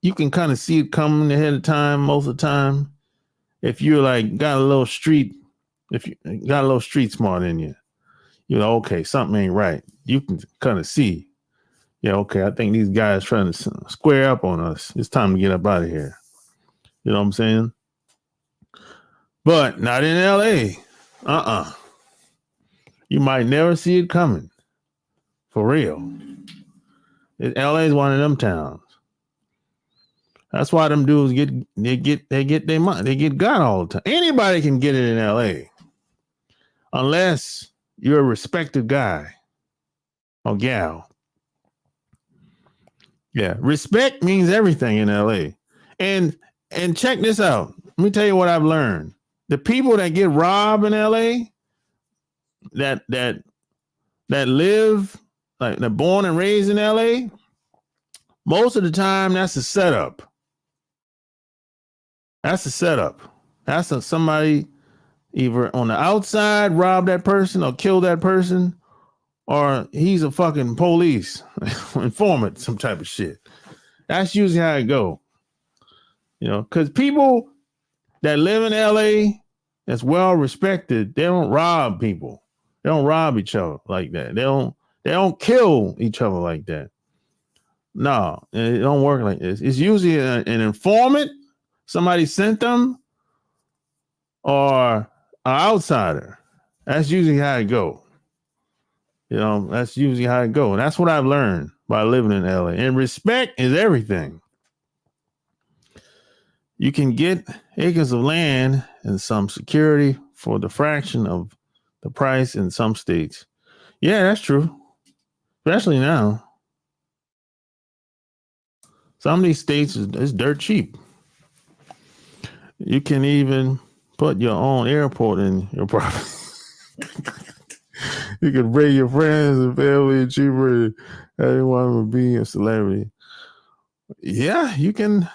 You can kind of see it coming ahead of time most of the time. If you're like got a little street smart in you, you know, okay, something ain't right. You can kind of see, yeah, okay, I think these guys trying to square up on us. It's time to get up out of here. You know what I'm saying? But not in LA. You might never see it coming. For real. LA is one of them towns. That's why them dudes get their money. They get got all the time. Anybody can get it in LA. Unless you're a respected guy or gal. Yeah. Respect means everything in LA. And check this out. Let me tell you what I've learned. The people that get robbed in LA, that live, like they're born and raised in LA, Most of the time, that's a setup. That's a setup. Somebody either on the outside rob that person or kill that person, or he's a fucking police informant, some type of shit. That's usually how it go. You know, because people that live in LA that's well respected, they don't rob people. They don't rob each other like that. They don't kill each other like that. No, it don't work like this. It's usually an informant, somebody sent them, or an outsider. That's usually how it go. You know, that's usually how it go. And that's what I've learned by living in LA. And respect is everything. You can get acres of land and some security for the fraction of the price in some states. Yeah, that's true. Especially now. Some of these states is dirt cheap. You can even put your own airport in your property. You can bring your friends and family cheaper. Everyone would be a celebrity. Yeah, you can.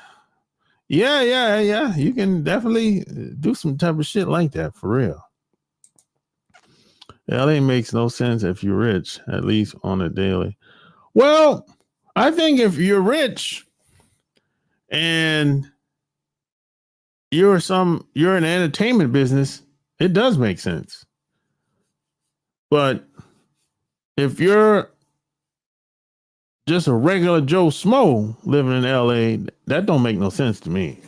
Yeah. You can definitely do some type of shit like that for real. LA makes no sense if you're rich, at least on a daily. Well, I think if you're rich and you're in the entertainment business, it does make sense. But if you're just a regular Joe Schmo living in LA, that don't make no sense to me.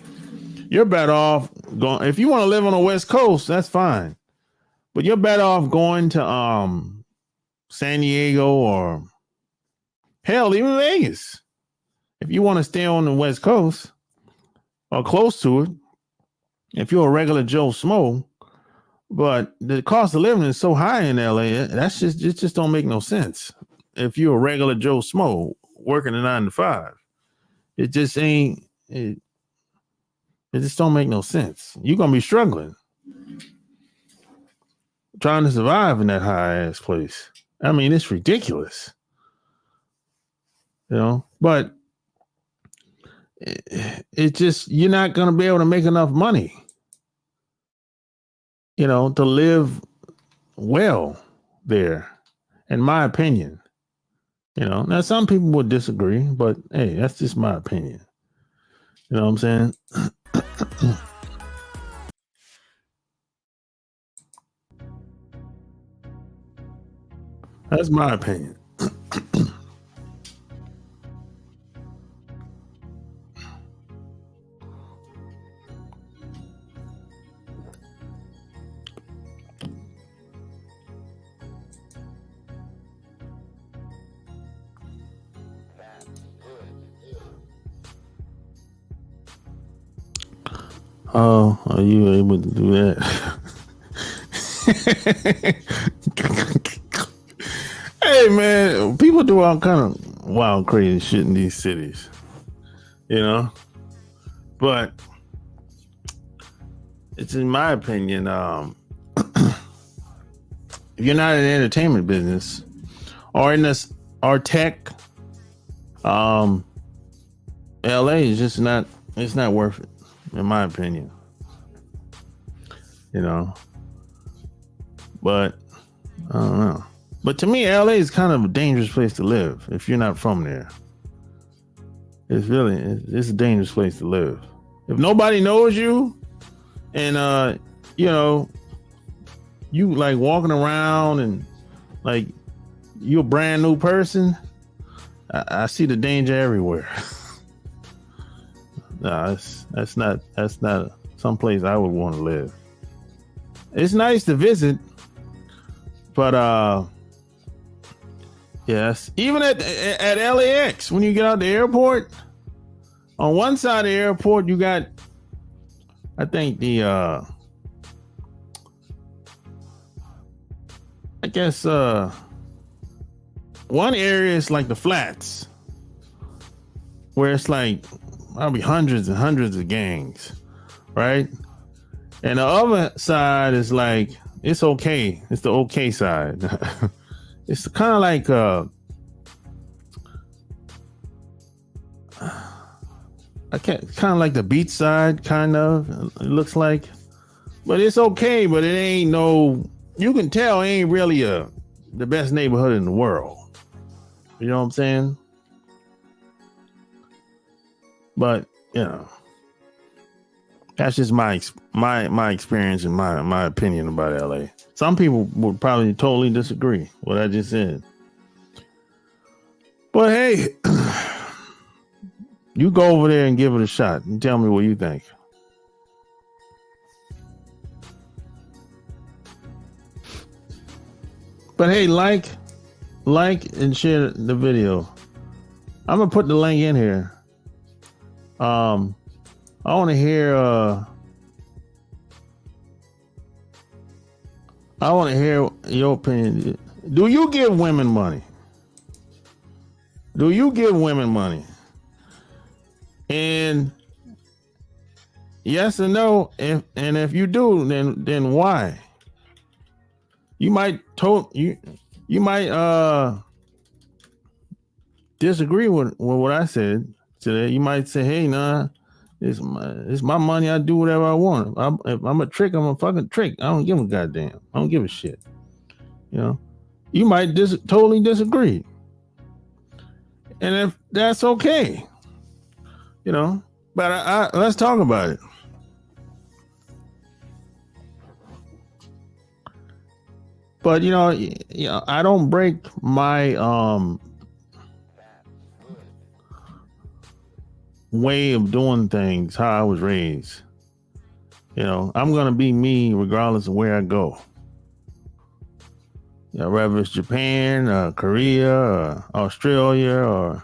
You're better off going, if you want to live on the West Coast, that's fine. But you're better off going to San Diego or hell, even Vegas. If you want to stay on the West Coast or close to it, if you're a regular Joe Schmo, but the cost of living is so high in LA, that's just don't make no sense. If you're a regular Joe Schmo working a 9 to 5, it just ain't. It just don't make no sense. You're gonna be struggling, trying to survive in that high ass place. I mean, it's ridiculous, you know. But it just, you're not gonna be able to make enough money, you know, to live well there, in my opinion. You know, now some people would disagree, but hey, that's just my opinion. You know what I'm saying? That's my opinion. Oh, are you able to do that? Hey, man, people do all kind of wild, crazy shit in these cities, you know? But it's, in my opinion, if you're not in the entertainment business or in this or tech, LA is just not, it's not worth it, in my opinion. You know, but I don't know. But to me, LA is kind of a dangerous place to live if you're not from there. It's a dangerous place to live. If nobody knows you and you know, you like walking around and like you're a brand new person, I see the danger everywhere. No, that's not someplace I would want to live. It's nice to visit, but yes, even at LAX, when you get out the airport, on one side of the airport you got, I think the I guess one area is like the flats, where it's like probably hundreds and hundreds of gangs, right? And the other side is like, it's okay. It's the okay side. It's kind of like I can't, kind of like the beach side, kind of, it looks like. But it's okay, but it ain't no, you can tell it ain't really the best neighborhood in the world. You know what I'm saying? But, you know, that's just my experience and my opinion about LA. Some people would probably totally disagree with what I just said. But hey, you go over there and give it a shot and tell me what you think. But hey, like and share the video. I'm gonna put the link in here. I want to hear. I want to hear your opinion. Do you give women money? Do you give women money? And yes or no. If you do, then why? You might disagree with what I said today. You might say, "Hey, nah, it's my money. I do whatever I want. If I'm a trick, I'm a fucking trick. I don't give a goddamn. I don't give a shit." You know, you might totally disagree, and if that's okay, you know. But I let's talk about it. But you know, I don't break my way of doing things how I was raised. You know, I'm gonna be me regardless of where I go. You know, whether it's Japan, Korea, or Australia, or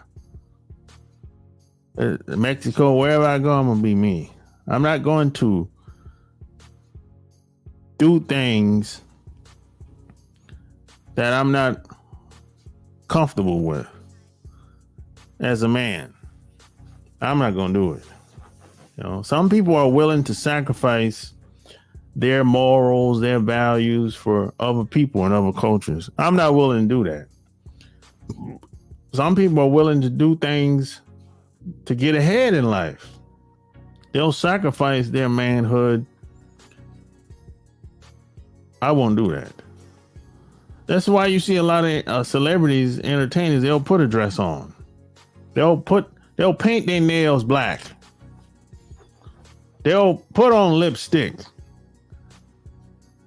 Mexico, wherever I go, I'm gonna be me. I'm not going to do things that I'm not comfortable with as a man. I'm not going to do it. You know, some people are willing to sacrifice their morals, their values for other people and other cultures. I'm not willing to do that. Some people are willing to do things to get ahead in life. They'll sacrifice their manhood. I won't do that. That's why you see a lot of celebrities, entertainers, they'll put a dress on. They'll paint their nails black. They'll put on lipstick.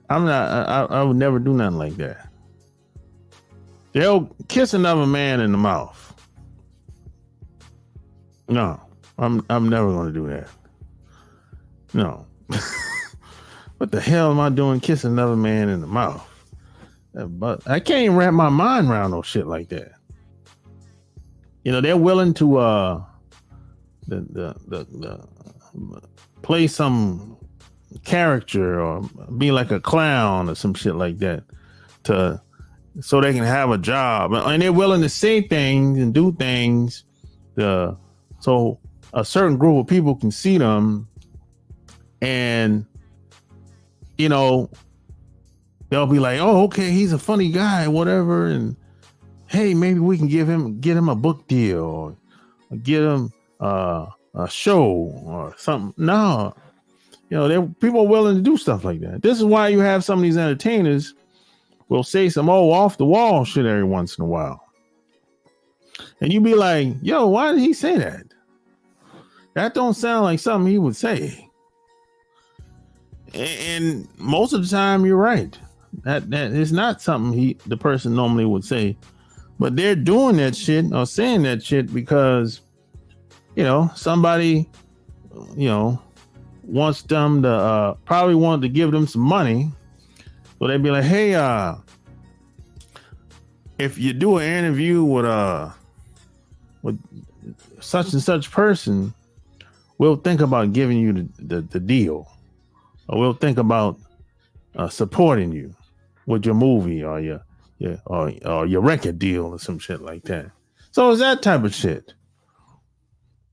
I would never do nothing like that. They'll kiss another man in the mouth. No, I'm never going to do that. No. What the hell am I doing kissing another man in the mouth? But I can't even wrap my mind around no shit like that. You know, they're willing to play some character or be like a clown or some shit like that so they can have a job, and they're willing to say things and do things so a certain group of people can see them, and you know, they'll be like, "Oh, okay, he's a funny guy, whatever," and hey, maybe we can get him a book deal or get him a show or something. No, you know, people are willing to do stuff like that. This is why you have some of these entertainers will say some off the wall shit every once in a while, and you be like, "Yo, why did he say that? That don't sound like something he would say." And most of the time, you're right. That is not something the person normally would say, but they're doing that shit or saying that shit because, you know, somebody, you know, wants them to probably want to give them some money. So they'd be like, "Hey, if you do an interview with such and such person, we'll think about giving you the deal, or we'll think about supporting you with your movie or your record deal or some shit like that." So it's that type of shit.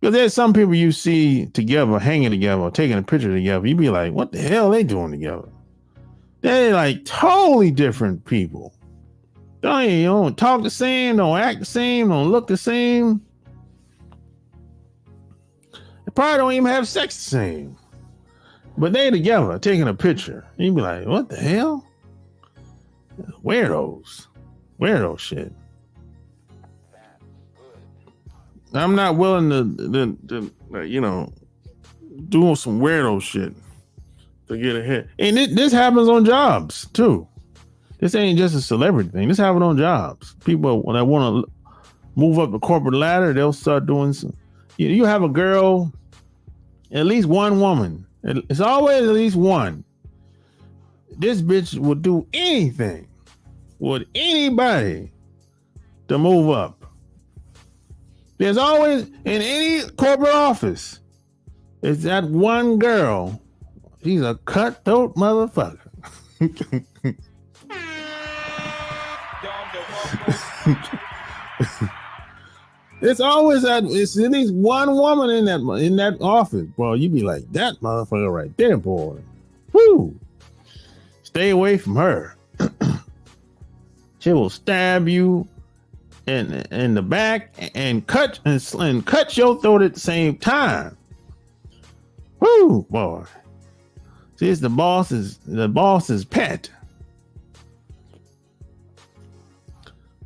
Because there's some people you see together, hanging together, or taking a picture together. You be like, "What the hell are they doing together?" They're like totally different people. They don't talk the same, don't act the same, don't look the same. probably don't even have sex the same. But they together taking a picture. And you be like, what the hell? Weirdos. Weirdo shit. I'm not willing to you know, do some weirdo shit to get ahead. And this happens on jobs too. This ain't just a celebrity thing. This happens on jobs. People, when they want to move up the corporate ladder, they'll start doing some. You have a girl, at least one woman. It's always at least one. This bitch will do anything with anybody to move up. There's always, in any corporate office, it's that one girl. She's a cutthroat motherfucker. It's always that. It's at least one woman in that office. Well, you be like, that motherfucker right there, boy. Whoo! Stay away from her. She will stab you in the back and cut your throat at the same time. Whoo, boy! See, it's the boss's pet.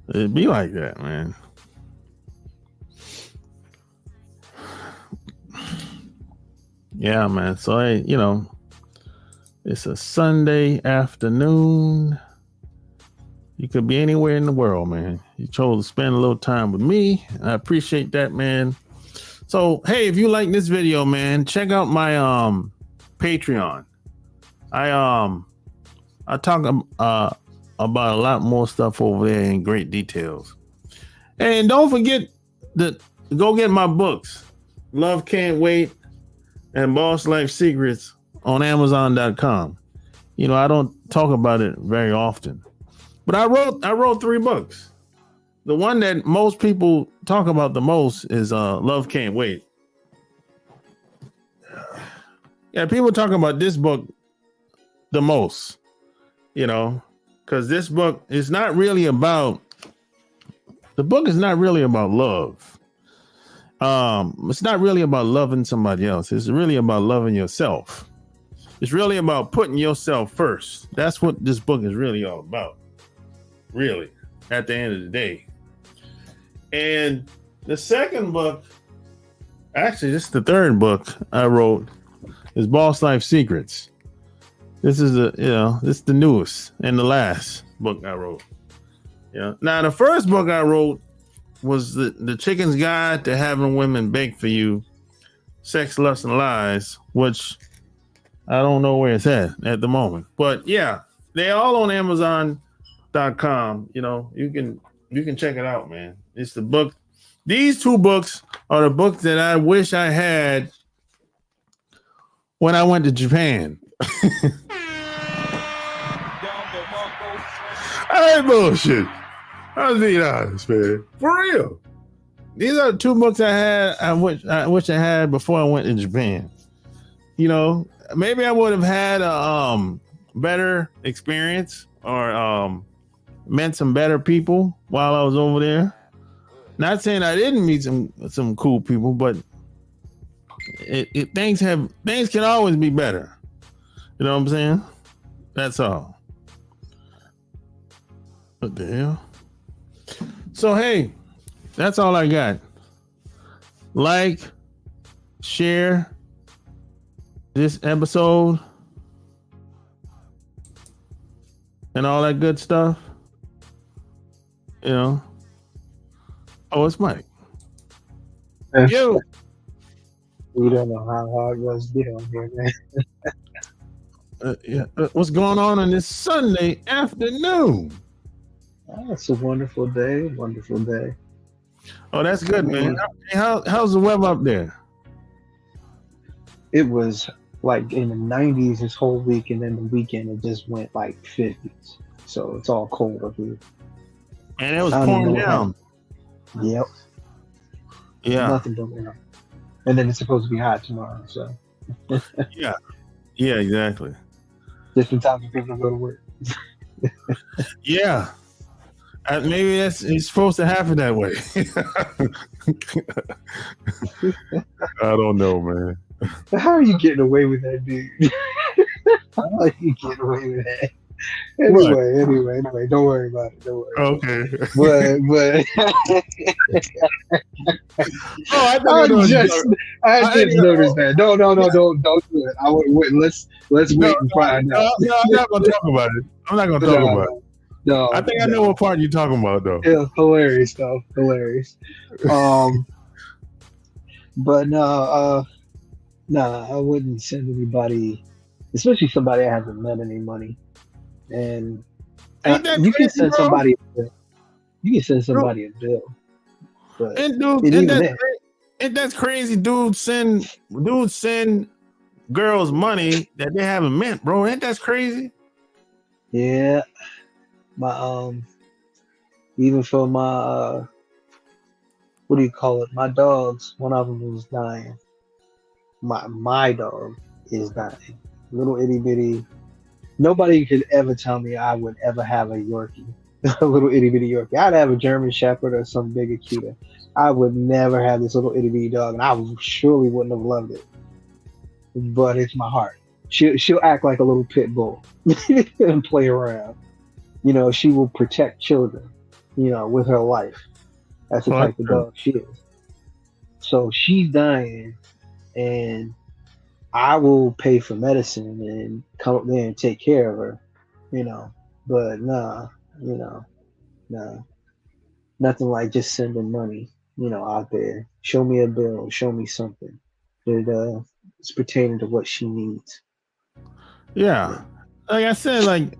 It'd be like that, man. Yeah, man. So, you know, it's a Sunday afternoon. You could be anywhere in the world, man. You chose to spend a little time with me. I appreciate that, man. So, hey, if you like this video, man, check out my Patreon. I talk about a lot more stuff over there in great details. And don't forget to go get my books, Love Can't Wait and Boss Life Secrets, on Amazon.com. You know, I don't talk about it very often, but I wrote 3 books. The one that most people talk about the most is Love Can't Wait. Yeah, people talk about this book the most, you know, because this book is not really about, the book is not really about love. It's not really about loving somebody else. It's really about loving yourself. It's really about putting yourself first. That's what this book is really all about. Really, at the end of the day. And the second book, actually, this is the third book I wrote, is Boss Life Secrets. This is this is the newest and the last book I wrote. Yeah. Now the first book I wrote was the Chicken's Guide to Having Women Beg for You, Sex, Lust, and Lies, which I don't know where it's at the moment. But yeah, they're all on Amazon.com. You know, you can check it out, man. It's the book. These 2 books are the books that I wish I had when I went to Japan. I ain't bullshit. I was being honest, man. For real. These are the 2 books I wish I had before I went to Japan. You know, maybe I would have had a better experience or met some better people while I was over there. Not saying I didn't meet some cool people, but things can always be better. You know what I'm saying? That's all. What the hell? So, hey, that's all I got. Like, share this episode and all that good stuff. You know. Oh, it's Mike. Yo. We don't know how hard it was to get on here, man. What's going on this Sunday afternoon? Oh, it's a wonderful day. Wonderful day. Oh, that's good, man. How's the weather up there? It was like in the 90s this whole week, and then the weekend it just went like 50s. So it's all cold up here. And it was pouring down. Yep. Yeah. Nothing but rain. And then it's supposed to be hot tomorrow. So. Yeah. Yeah, exactly. Different times for people to go to work. Yeah. Maybe it's supposed to happen that way. I don't know, man. How are you getting away with that, dude? How are you getting away with that? What? Anyway, don't worry about it. Don't worry. Okay. But Oh, I think I just noticed that. No, don't do it. I wait. Let's wait and find out. No, I'm not gonna talk about it. I'm not gonna talk about it. No, I think I know what part you're talking about, though. Yeah, hilarious though. Hilarious. But no, I wouldn't send anybody, especially somebody I haven't met any money. And you can send somebody. You can send somebody a bill. But and that's crazy. Dudes send girls money that they haven't met, bro. Ain't that crazy? Yeah. My even for my what do you call it? My dogs, one of them was dying. My dog is dying. Little itty bitty. Nobody could ever tell me I would ever have a Yorkie. A little itty bitty Yorkie. I'd have a German Shepherd or some big Akita. I would never have this little itty bitty dog, and I surely wouldn't have loved it. But it's my heart. She'll act like a little pit bull and play around. You know, she will protect children, you know, with her life. That's the type of dog she is. So she's dying, and I will pay for medicine and come up there and take care of her, you know. But nah, nothing like just sending money, you know, out there. Show me a bill, show me something that is pertaining to what she needs. Yeah, like I said, like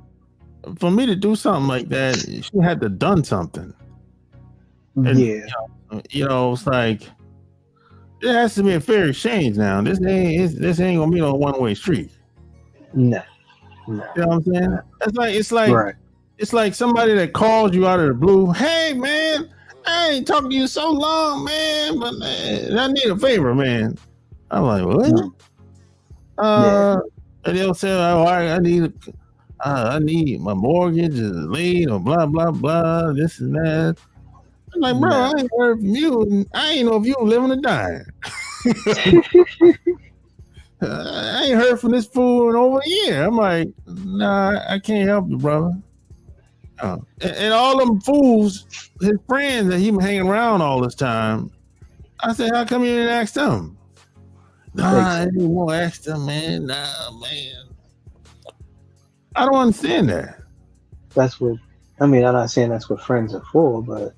for me to do something like that, she had to done something. And, yeah, you know, it's like it has to be a fair exchange now. This ain't gonna be no one-way street. No. You know what I'm saying? It's like right. It's like somebody that calls you out of the blue. Hey man, I ain't talked to you so long, man, but man, I need a favor, man. I'm like, what? And they'll say, oh, I need my mortgage is late or blah blah blah, this and that. I'm like, bro, I ain't heard from you, and I ain't know if you were living or dying. I ain't heard from this fool in over a year. I'm like, nah, I can't help you, brother. And all them fools, his friends that he been hanging around all this time, I said, how come you didn't ask them? Nah, I didn't want to ask them, man. Nah, man. I don't understand that. That's what, I mean, I'm not saying that's what friends are for, but,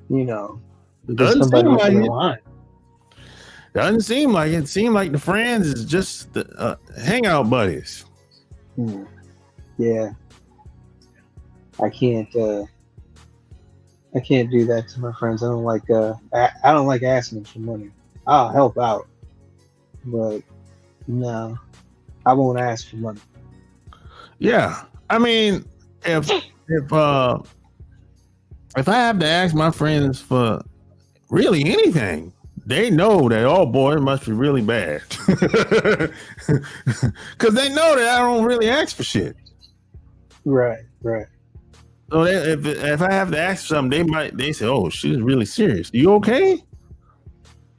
you know, Doesn't somebody seem like in it. line. Doesn't seem like it. It seemed like the friends is just the hangout buddies. Yeah. I can't do that to my friends. I don't like asking them for money. I'll help out, but no, I won't ask for money. Yeah, I mean, if I have to ask my friends for really anything, they know that, oh boy, it must be really bad, because they know that I don't really ask for shit. Right. So if I have to ask for something, they say, oh, she's really serious. You okay?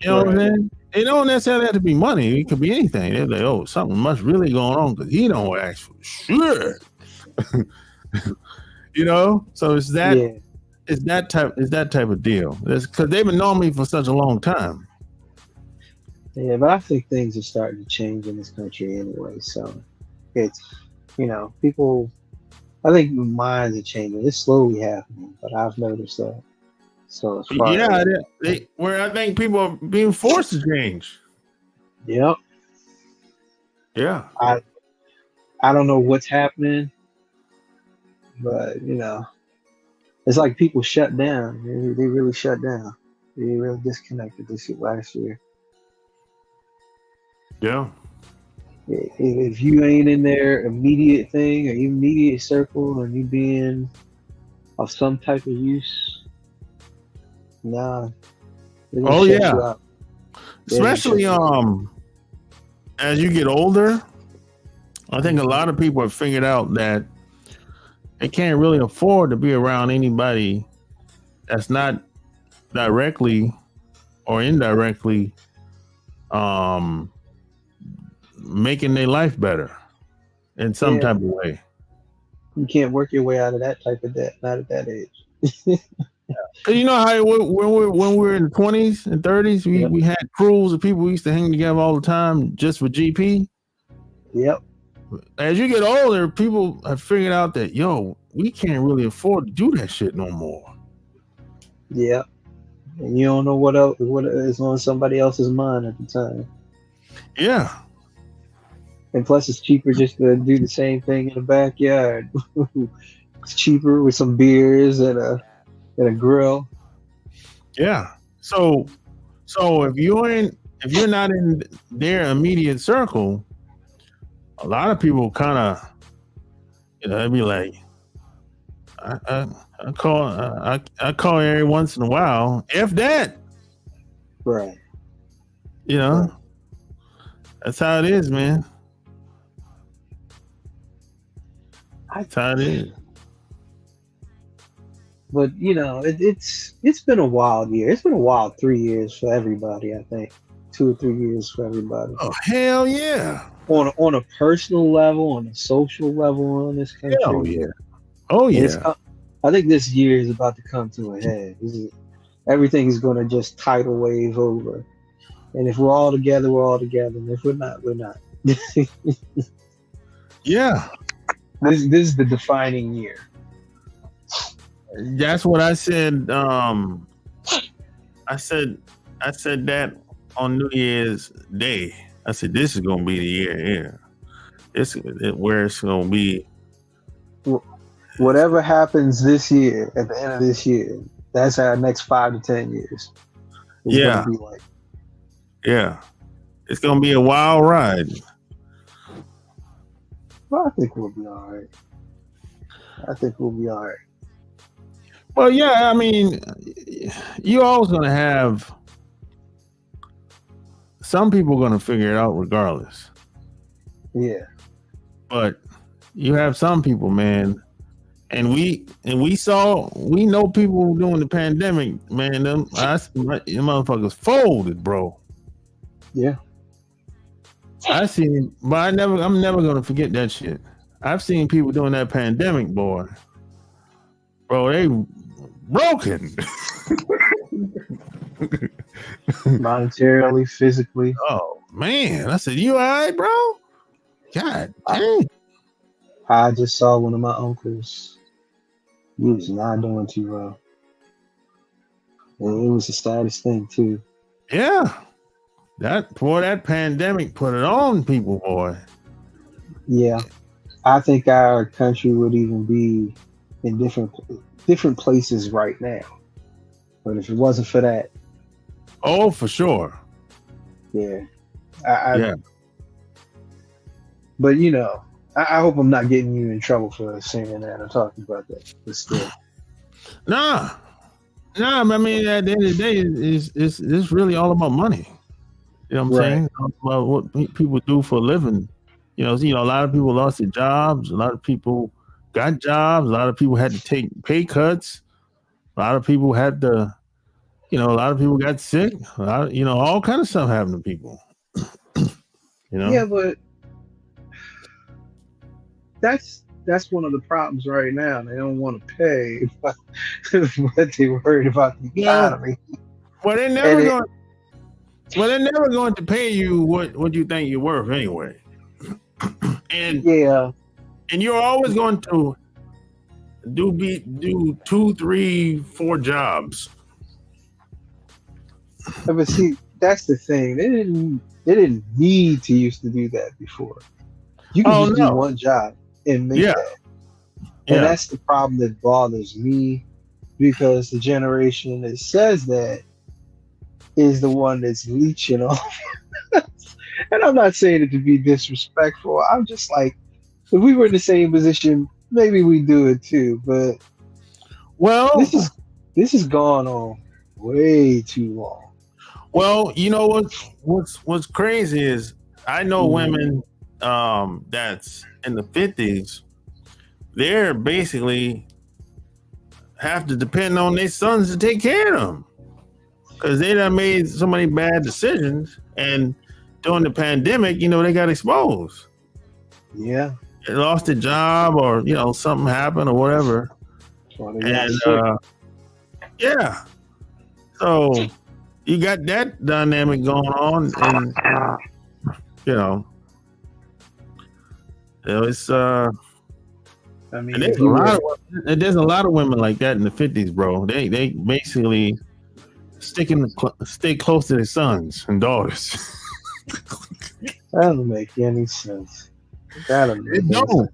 You know what I'm saying? It don't necessarily have to be money. It could be anything. They're like, oh, something must really going on because he don't ask for shit. You know? So it's that type of deal. It's because they've been knowing me for such a long time. Yeah, but I think things are starting to change in this country anyway. So it's, you know, people, I think minds are changing. It's slowly happening, but I've noticed that. So as far where I think people are being forced to change. Yep. Yeah. I don't know what's happening, but you know, it's like people shut down. They really shut down. They really disconnected this last year. Yeah. If you ain't in their immediate thing or immediate circle and you being of some type of use, nah. Oh yeah. Especially as you get older, I think a lot of people have figured out that they can't really afford to be around anybody that's not directly or indirectly making their life better in some Yeah, type of way. you can't work your way out of that type of debt, not at that age. Cause you know how when we were in the 20s and 30s, Yep. we had crews of people we used to hang together all the time just for GP. Yep. As you get older, people have figured out that we can't really afford to do that shit no more. Yep. And you don't know what is on somebody else's mind at the time. Yeah, And plus, it's cheaper just to do the same thing in the backyard. It's cheaper with some beers and a grill. yeah. So if you're not in their immediate circle, a lot of people kind of they'd be like, I call every once in a while, if that, Right. Right. That's how it is, man. That's how it is. But it's been a wild year. It's been a wild 3 years for everybody. I think 2 or 3 years for everybody. Oh hell yeah! On a personal level, on a social level, in this country. Hell yeah! Oh yeah! I think this year is about to come to a head. Everything is going to just tidal wave over. And if we're all together, we're all together. And if we're not, we're not. Yeah. This is the defining year. That's what I said. I said that on New Year's Day. I said this is gonna be the year here. This is where it's gonna be. Whatever happens this year, at the end of this year, that's our next 5 to 10 years. It's gonna be like. Yeah. It's gonna be a wild ride. Well, I think we'll be all right. Well, yeah, I mean, you're always going to have some people going to figure it out regardless. Yeah. But you have some people, man, and we know people during the pandemic, man, them motherfuckers folded, bro. Yeah. I seen, but I'm never going to forget that shit. I've seen people during that pandemic, boy. Bro, they broken. Monetarily, physically. Oh man, I said, you all right, bro? God dang. I just saw one of my uncles. He was not doing too well. And it was the saddest thing too. Yeah. That pandemic put it on people, boy. Yeah. I think our country would even be in different places right now. But if it wasn't for that. Oh, for sure. Yeah. Yeah. But I hope I'm not getting you in trouble for saying that or talking about that. But still. Nah. I mean, at the end of the day, it's really all about money. You know what I'm saying? About what people do for a living. A lot of people lost their jobs. A lot of people got jobs. A lot of people had to take pay cuts. A lot of people had to, a lot of people got sick. All kind of stuff happened to people. Yeah, but that's one of the problems right now. They don't want to pay, but they're worried about the economy. Well, they're never going to pay you what you think you're worth anyway. And you're always going to do 2, 3, 4 jobs. But see, that's the thing. They didn't need to used to do that before. You can just do one job and make that. And that's the problem that bothers me, because the generation that says that is the one that's leeching off. And I'm not saying it to be disrespectful. I'm just like, if we were in the same position, maybe we do it too. But this has gone on way too long. Well, you know what's crazy is I know women that's in the 50s they're basically have to depend on their sons to take care of them because they done made so many bad decisions. And during the pandemic, they got exposed. Yeah. They lost a job or, something happened or whatever. Well, they got And sick. yeah. So you got that dynamic going on. And it's I mean, and if you were, there's a lot of women like that in the 50s, bro. They basically stay close to their sons and daughters. that doesn't make any sense. That doesn't make any sense.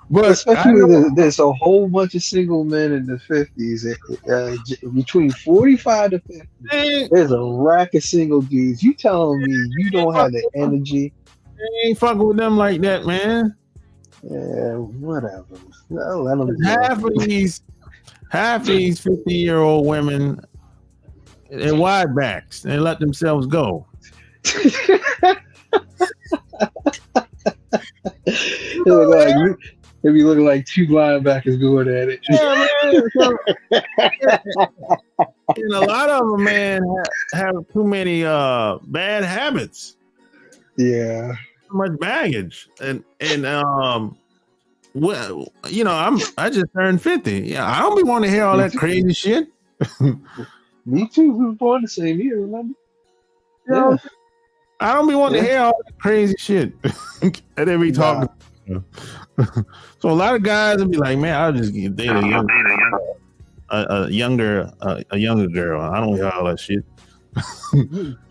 But especially there's a whole bunch of single men in the 50s. Between 45 to 50, there's a rack of single dudes. You telling me you don't have the energy? They ain't fucking with them like that, man. Yeah, whatever. No, let them half these 50-year-old women, they're wide backs. They let themselves go. They be looking like two linebackers going at it. Yeah, man. And a lot of them, man, have too many bad habits. Yeah. Too much baggage. And well, I just turned 50. Yeah, I don't be wanting to hear all that crazy shit. Me too. We were born the same year, remember? Yeah. I don't be wanting to hear all that crazy shit that they be talking. So a lot of guys will be like, man, I'll just date a younger girl. I don't hear all that shit.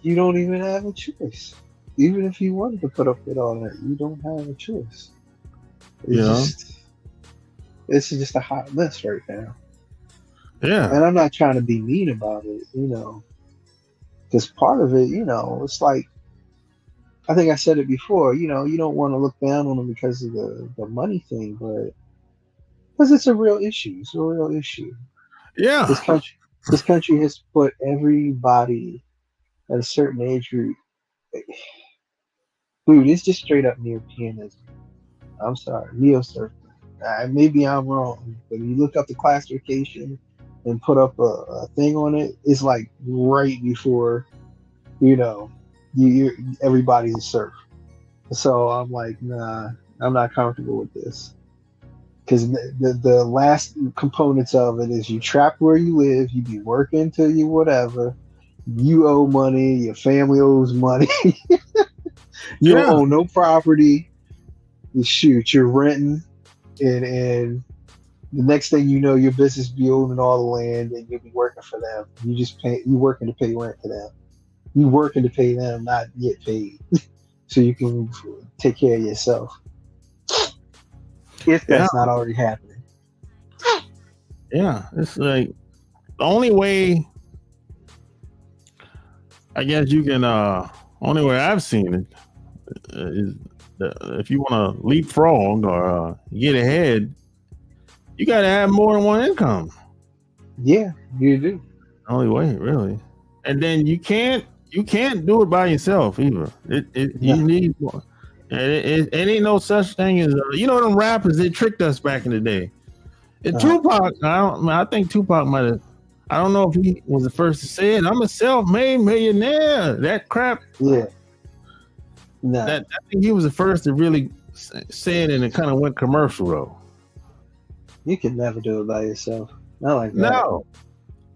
You don't even have a choice. Even if you wanted to put up with all that, you don't have a choice. It's just a hot mess right now. Yeah. And I'm not trying to be mean about it, because part of it, it's like, I think I said it before, you don't want to look down on them because of the money thing, but because it's a real issue. It's a real issue. Yeah. This country has put everybody at a certain age group. Dude, it's just straight up Europeanism. I'm sorry, neo-surfer. Maybe I'm wrong, but you look up the classification and put up a thing on it, it's like right before, everybody's a surf. So I'm like, nah, I'm not comfortable with this. Because the last components of it is you trapped where you live, you be working till you whatever, you owe money, your family owes money, you don't own no property, you're renting, and the next thing you know, your business be owning all the land and you'll be working for them. You working to pay rent to them. You working to pay them, not get paid. So you can take care of yourself. If that's not already happening. Yeah, it's like the only way I guess you can only way I've seen it is if you want to leapfrog or get ahead, you got to have more than one income. Yeah, you do. Only way, really. And then you can't do it by yourself either. You need more. It ain't no such thing as them rappers. They tricked us back in the day. And Tupac, I think Tupac might have. I don't know if he was the first to say it. I'm a self-made millionaire. That crap. Yeah. No. I think he was the first to really say it, and it kind of went commercial though. You can never do it by yourself. Not like that. No.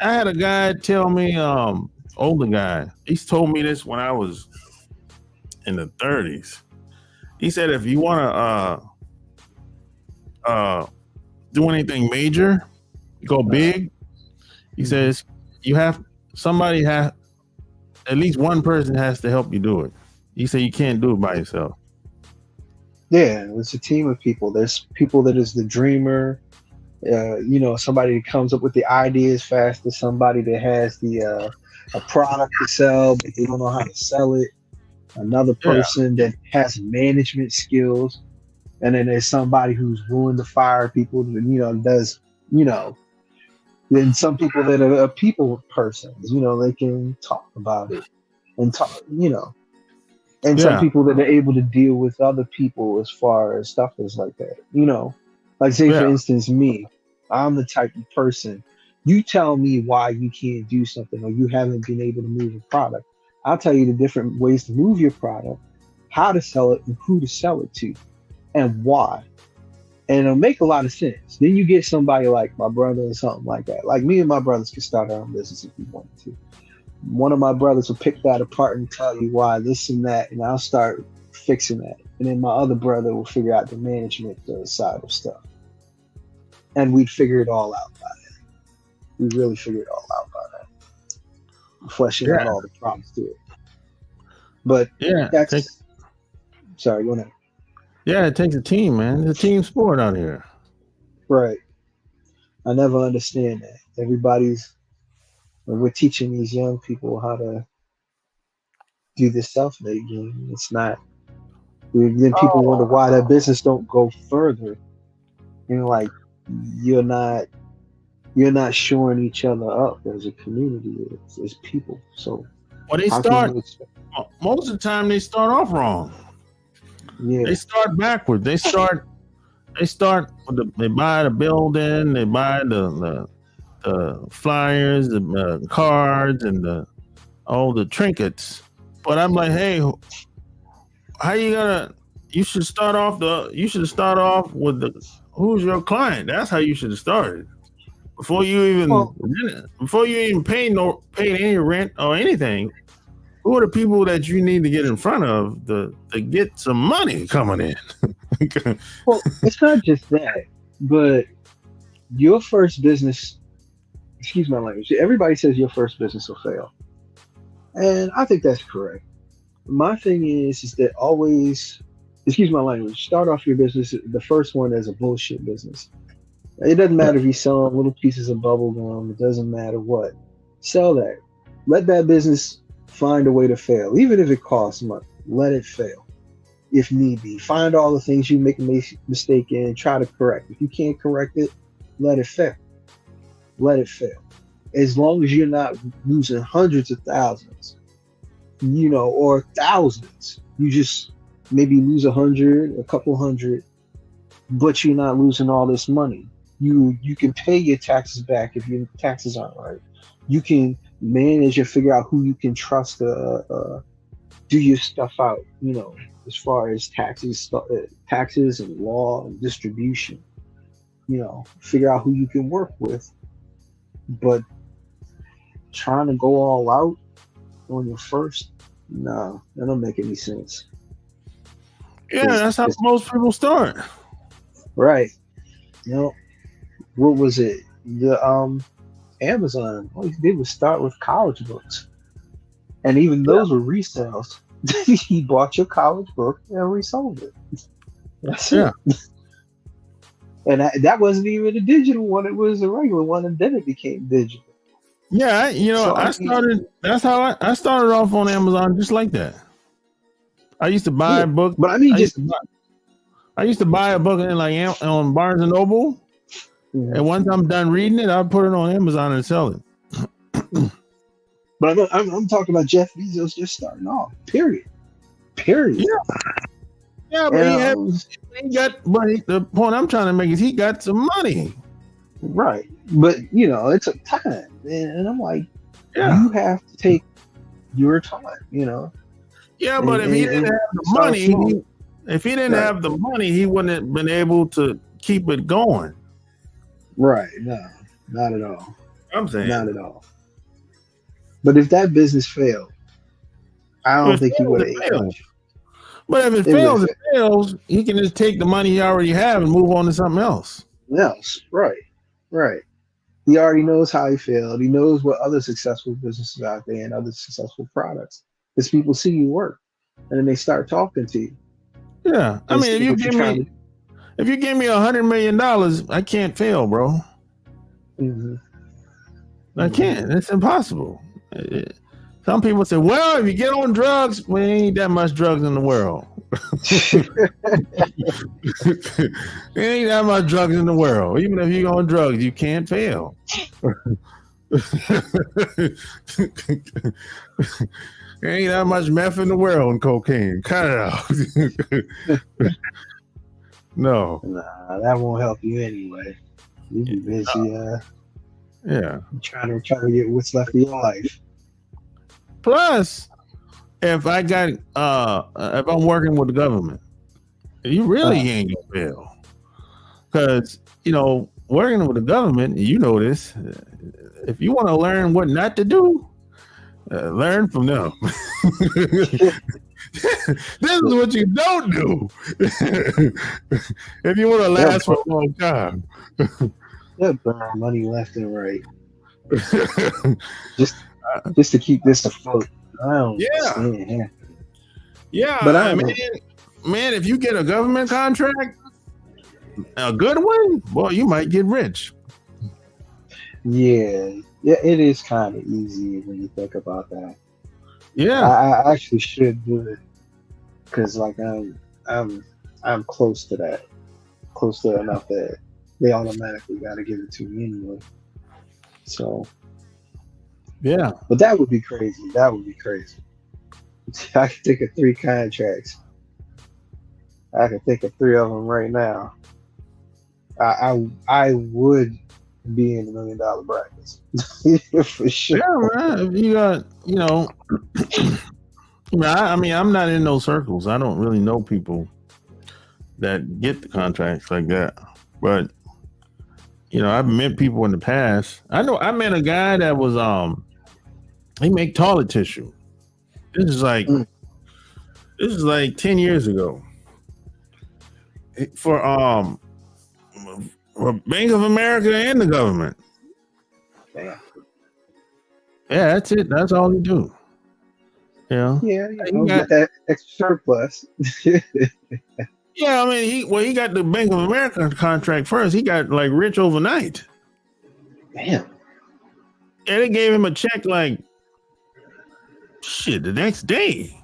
I had a guy tell me, older guy. He's told me this when I was in the 30s. He said if you want to do anything major, go big. He says at least one person has to help you do it. He said you can't do it by yourself. Yeah, it's a team of people. There's people that is the dreamer. Somebody that comes up with the ideas faster. Somebody that has a product to sell, but they don't know how to sell it. Another person that has management skills, and then there's somebody who's willing to fire people. Does. Then some people that are people persons. They can talk about it and talk. And some people that are able to deal with other people as far as stuff is like that. Like, say, for Yeah. instance, me, I'm the type of person, you tell me why you can't do something or you haven't been able to move a product. I'll tell you the different ways to move your product, how to sell it, and who to sell it to, and why. And it'll make a lot of sense. Then you get somebody like my brother or something like that. Like me and my brothers could start our own business if we wanted to. One of my brothers will pick that apart and tell you why this and that, and I'll start fixing that. And then my other brother will figure out the management side of stuff. And we'd figure it all out by that. We really figure it all out by that. Fleshing out Yeah. all the problems to it. But Yeah. that's sorry, go ahead. Yeah, it takes a team, man. It's a team sport out here. Right. I never understand that. We're teaching these young people how to do this self-made game. It's not. Then people wonder why that business don't go further. You know, like you're not shoring each other up as a community, as people. So Well, they how can start you expect? most of the time. They start off wrong. Yeah, They start backwards. They start with they buy the building, they buy the flyers, the cards, and all the trinkets. But I'm like, hey, how you gonna? You should start off with who's your client. That's how you should have started before you even paid any rent or anything. Who are the people that you need to get in front of to get some money coming in? well, it's not just that, but your first business. Excuse my language. Everybody says your first business will fail, and I think that's correct. My thing is that always, excuse my language, start off your business, the first one, as a bullshit business. It doesn't matter if you sell little pieces of bubble gum. It doesn't matter what. Sell that. Let that business find a way to fail, even if it costs money. Let it fail, if need be. Find all the things you make a mistake in. Try to correct. If you can't correct it, let it fail. Let it fail. As long as you're not losing hundreds of thousands, or thousands. You just maybe lose 100, a couple hundred, but you're not losing all this money. You can pay your taxes back if your taxes aren't right. You can manage and figure out who you can trust to do your stuff out. As far as taxes and law and distribution. Figure out who you can work with. But trying to go all out on your first, no, that don't make any sense. Yeah, that's how most people start. Right. What was it? The Amazon, all he did was start with college books. And even those were resales. He bought your college book and resold it. That's it. And that wasn't even a digital one, it was a regular one, and then it became digital. Yeah, I started. That's how I started off on Amazon, just like that. I used to buy a book, but I mean, I used to buy a book on Barnes and Noble, and once I'm done reading it, I'll put it on Amazon and sell it. But I'm talking about Jeff Bezos just starting off. Period. Yeah, but the point I'm trying to make is he got some money. Right. But, it took time. And I'm like, you have to take your time, Yeah, but if he didn't have the money, he wouldn't have been able to keep it going. Right. No, not at all. I'm saying. Not at all. But if that business failed, I don't think he would have failed. But if it fails, he can just take the money he already have and move on to something else. Right. He already knows how he failed. He knows what other successful businesses out there and other successful products. Because people see you work, and then they start talking to you. Yeah, I mean, if you give me $100 million, I can't fail, bro. Mm-hmm. I can't. It's impossible. Some people say, well, if you get on drugs, there ain't that much drugs in the world. There ain't that much drugs in the world. Even if you're on drugs, you can't fail. There ain't that much meth in the world and cocaine. Cut it out. No. Nah, that won't help you anyway. You be busy Yeah. trying to get what's left of your life. Plus, if I'm working with the government, you really ain't gonna fail. Because, working with the government, you know this. If you want to learn what not to do, learn from them. This is what you don't do. If you want to last for a long time. They'll burn money left and right. just to keep this afloat. I don't understand. Yeah, But I man, if you get a government contract, a good one, boy, you might get rich. Yeah, it is kind of easy when you think about that. Yeah, I actually should do it because like I'm close to that, close to enough that they automatically got to give it to me anyway. So, yeah. but that would be crazy. That would be crazy. I could think of 3 contracts. I could think of 3 of them right now. I would be in the $1 million brackets for sure. Yeah, man. If you got, I'm not in those circles. I don't really know people that get the contracts like that. But I've met people in the past. I met a guy that was he make toilet tissue. This is like 10 years ago. For Bank of America and the government. Damn. Yeah, that's it. That's all he do. Yeah, get that extra surplus. Yeah, I mean, he got the Bank of America contract first. He got like rich overnight. Damn. And they gave him a check like the next day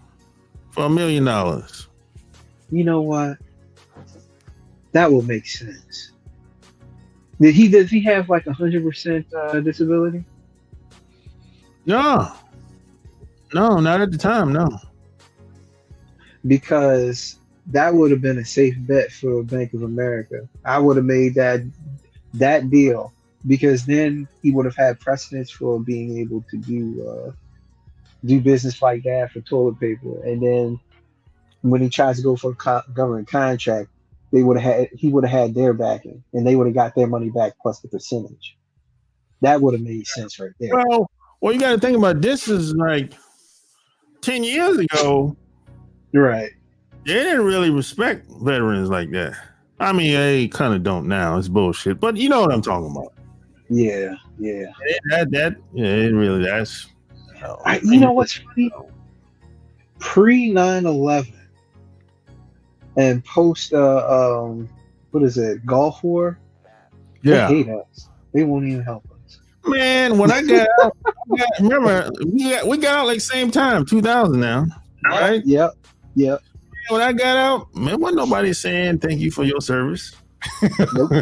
for $1 million. You know what? That will make sense. Does he have like 100% disability? No, not at the time. No, because that would have been a safe bet for Bank of America. I would have made that deal because then he would have had precedence for being able to do business like that for toilet paper. And then when he tries to go for a government contract, he would have had their backing, and they would have got their money back plus the percentage. That would have made sense right there. Well, you got to think about this is like 10 years ago. Right. They didn't really respect veterans like that. I mean, they kind of don't now. It's bullshit, but you know what I'm talking about. Yeah. It really. That's. You know what's funny? Pre 9/11 and post what is it? Gulf War. Yeah. They hate us. They won't even help us. Man, when I got out, remember we got out like same time, 2000 now, right? Yep. When I got out, man, wasn't nobody saying thank you for your service. Nope.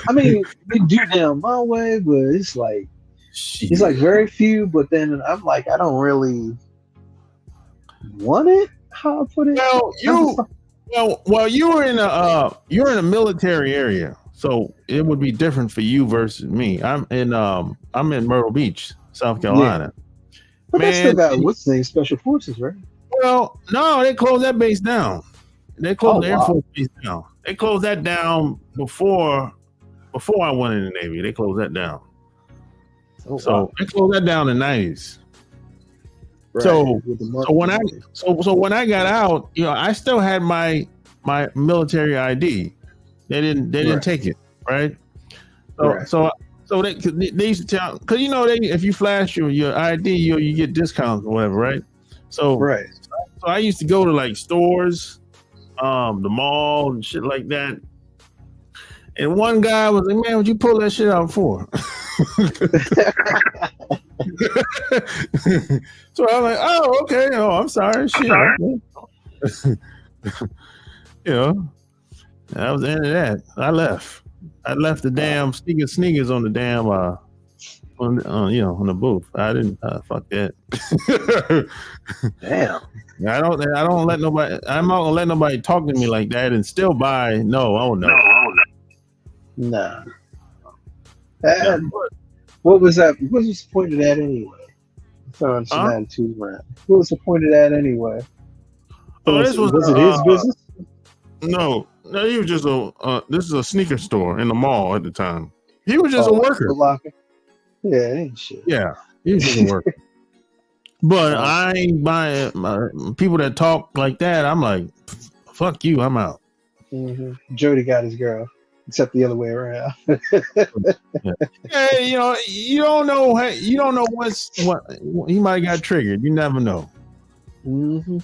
I mean, they do them my way, but it's like very few. But then I'm like, I don't really want it. How I put it? Well, you're in a military area, so it would be different for you versus me. I'm in Myrtle Beach, South Carolina. Yeah. But they still got what's the name? Special Forces, right? Well, no, they closed that base down. They closed the Air Force base down. They closed that down before I went in the Navy. They closed that down. They closed that down in the 90s. Right. So when I got out, I still had my military ID. They didn't take it, right? So they used to tell, because if you flash your ID, you get discounts or whatever, right? So I used to go to like stores, the mall and shit like that. And one guy was like, "Man, would you pull that shit out for?" So I'm like, "Oh, okay. Oh, I'm sorry. Shit." That was the end of that. I left the damn sneakers on the damn on the booth. I didn't fuck that. Damn. I don't let nobody. I'm not gonna let nobody talk to me like that and still buy. No, oh no. Nah. Yeah. What was that? What was the point of that anyway? Throwing some attitude around. What was the point of that anyway? Was it his business? No, he was just this is a sneaker store in the mall at the time. He was just a worker. Yeah, ain't shit. Yeah, he was just a worker. But I ain't buying people that talk like that. I'm like, fuck you, I'm out. Mm-hmm. Jody got his girl, except the other way around. Hey, you don't know. Hey, you don't know what he might have got triggered. You never know. Mm-hmm.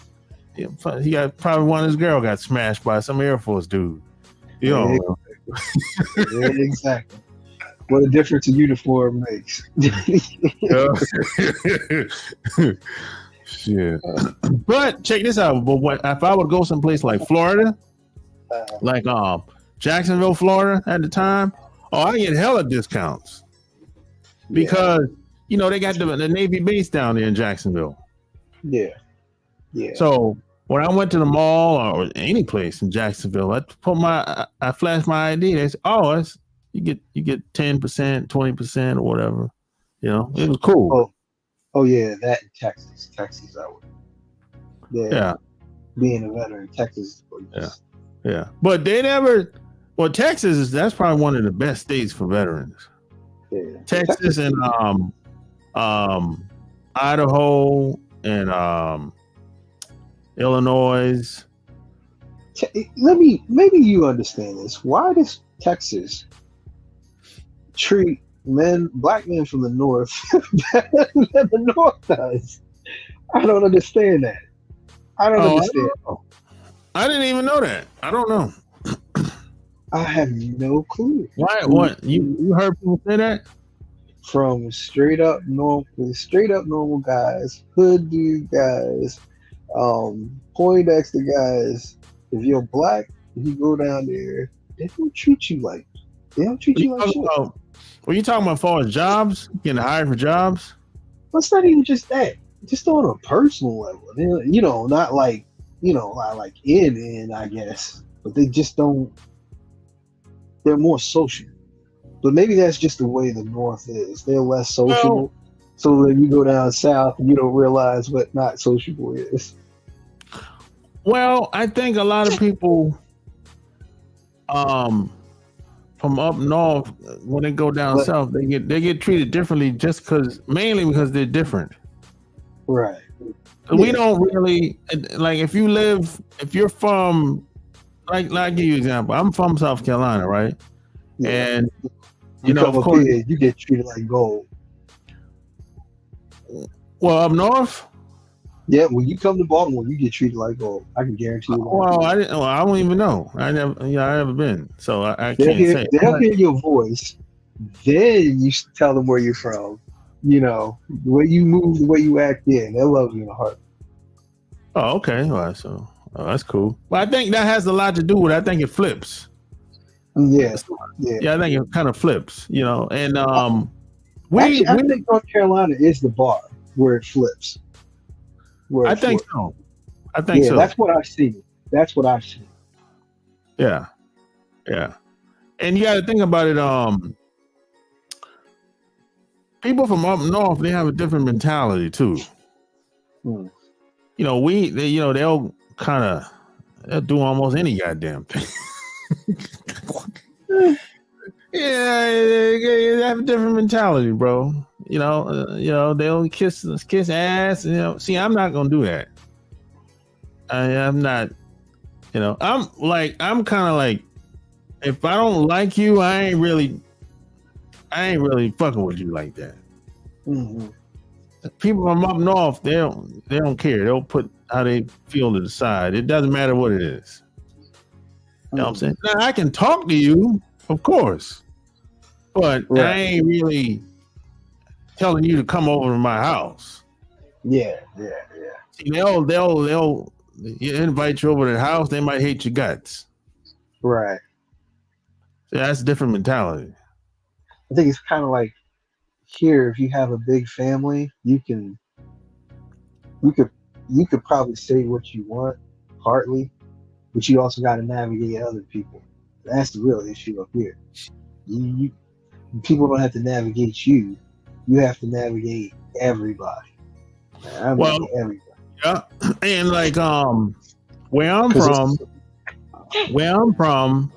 He got probably one of his girl got smashed by some Air Force dude. You know. Yeah, exactly. What a difference a uniform makes. Shit. But check this out. But if I would go someplace like Florida, like Jacksonville, Florida at the time, I get hella discounts because they got the Navy base down there in Jacksonville. Yeah. So when I went to the mall or any place in Jacksonville, I flashed my ID. They said, you get 10%, 20% or whatever. It was cool. Oh yeah, that in Texas. Texas, I would. Yeah. Being a veteran, Texas. Yeah. But they never. Well, Texas that's probably one of the best states for veterans. Yeah. Texas and Idaho and Illinois. Maybe you understand this. Why does Texas treat black men from the North better than the North does? I don't understand that. I don't understand. I didn't even know that. I don't know. I have no clue. Why? What? You heard people say that? From straight up normal guys, hood dude guys, Poindexter guys. If you're black, if you go down there, they don't treat you like shit. Were you talking about as far as jobs? Getting hired for jobs? Well, it's not even just that. Just on a personal level. Not like in, I guess. But they just don't. They're more social. But maybe that's just the way the North is. They're less sociable. So when you go down south, you don't realize what not sociable is. Well, I think a lot of people from up north, when they go down south, they get treated differently mainly because they're different. Right. We don't really like if you're from like I'll give you an example. I'm from South Carolina, right? Yeah. And of course, you get treated like gold. Well, up north? Yeah, when you come to Baltimore, you get treated like gold. I can guarantee you. Well, I don't even know. I never been, so I can't say. They'll hear your voice, then you tell them where you're from. The way you move, the way you act. Yeah, they'll love you in a heart. Oh, okay. All right, so that's cool. Well, I think that has a lot to do with. I think it flips. Yeah. I think it kind of flips. And I think North Carolina is the bar where it flips. I think so. That's what I've seen. Yeah. And you got to think about it. People from up north, they have a different mentality too. They'll kind of do almost any goddamn thing. They have a different mentality, bro. They'll kiss ass. See, I'm not gonna do that. I'm not. I'm kind of like, if I don't like you, I ain't really fucking with you like that. Mm-hmm. People from up north, they don't care. They'll put how they feel to the side. It doesn't matter what it is. You know what I'm saying? Now, I can talk to you, of course, but I ain't really telling you to come over to my house. Yeah. See, they'll invite you over to their house. They might hate your guts. Right. See, that's a different mentality. I think it's kind of like here, if you have a big family, you could you could probably say what you want, partly, but you also got to navigate other people. That's the real issue up here. You people don't have to navigate you. You have to navigate everybody. I Well, mean everybody. yeah, and like where I'm 'Cause from, where I'm from,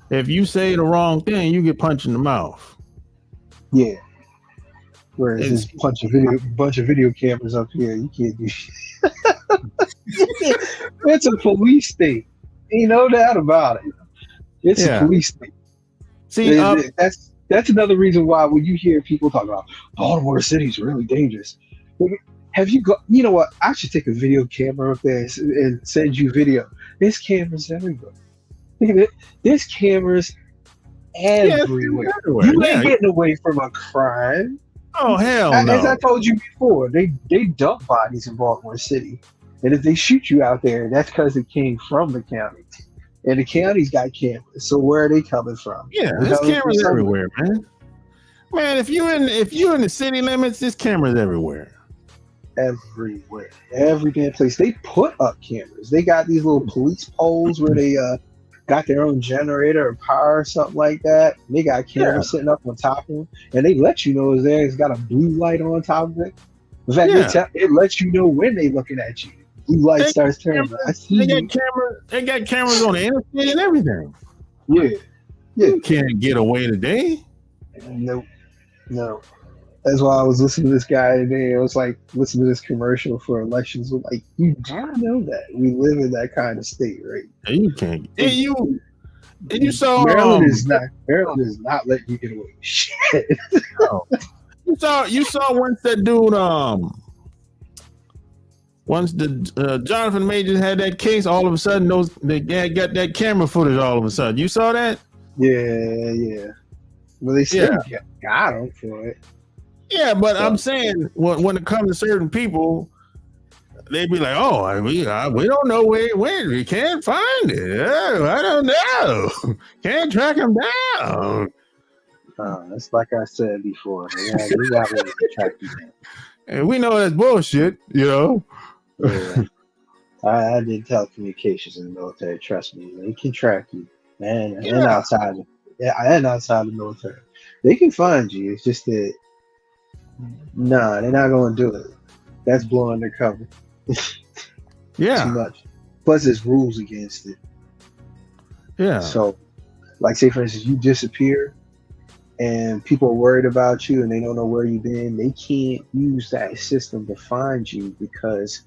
if you say the wrong thing, you get punched in the mouth. yeah. Whereas It's there's a bunch of video cameras up here, you can't do shit. It's a police state. Ain't no doubt about it. It's a yeah. police state. See, That's another reason why when you hear people talk about Baltimore City's really dangerous. Like, have you got? You know what? I should take a video camera up there and send you video. There's cameras everywhere. Look at it. There's cameras everywhere. everywhere. You Yeah. ain't getting away from a crime. Oh hell As I no. told you before, they dump bodies in Baltimore City, and if they shoot you out there, that's because it came from the county, and the county's got cameras. So where are they coming from? Yeah, They're there's coming from cameras somewhere. everywhere, man. Man, if you in the city limits, there's cameras everywhere. Everywhere, every damn place. They put up cameras. They got these little police poles where they got their own generator or power or something like that. And they got cameras sitting up on top of them, and they let you know it's there. It's got a blue light on top of it. In fact, it lets you know when they looking at you. Blue light starts turning. I see They you. got cameras. They got cameras on the interstate and everything. Yeah, yeah. You can't get away today. Nope. No. That's why I was listening to this guy today. I was like, listening to this commercial for elections. I'm like, you do know that we live in that kind of state, right? You can't. And you saw Maryland is not letting you get away with shit. you saw once that dude once the Jonathan Majors had that case, all of a sudden they got that camera footage all of a sudden. You saw that? Yeah. Well, they still got him for it. Yeah, but I'm saying when it comes to certain people, they be like, "Oh, we don't know where we can't find it. Oh, I don't know, can't track him down." It's like I said before. Yeah, we got ways to track you down. And we know that's bullshit, you know. Yeah. I did telecommunications in the military. Trust me, they can track you, man, and outside the military, they can find you. It's just that. Nah, they're not going to do it. That's blowing their cover. Yeah. Too much. Plus, there's rules against it. Yeah. So, like, say, for instance, you disappear and people are worried about you and they don't know where you've been. They can't use that system to find you because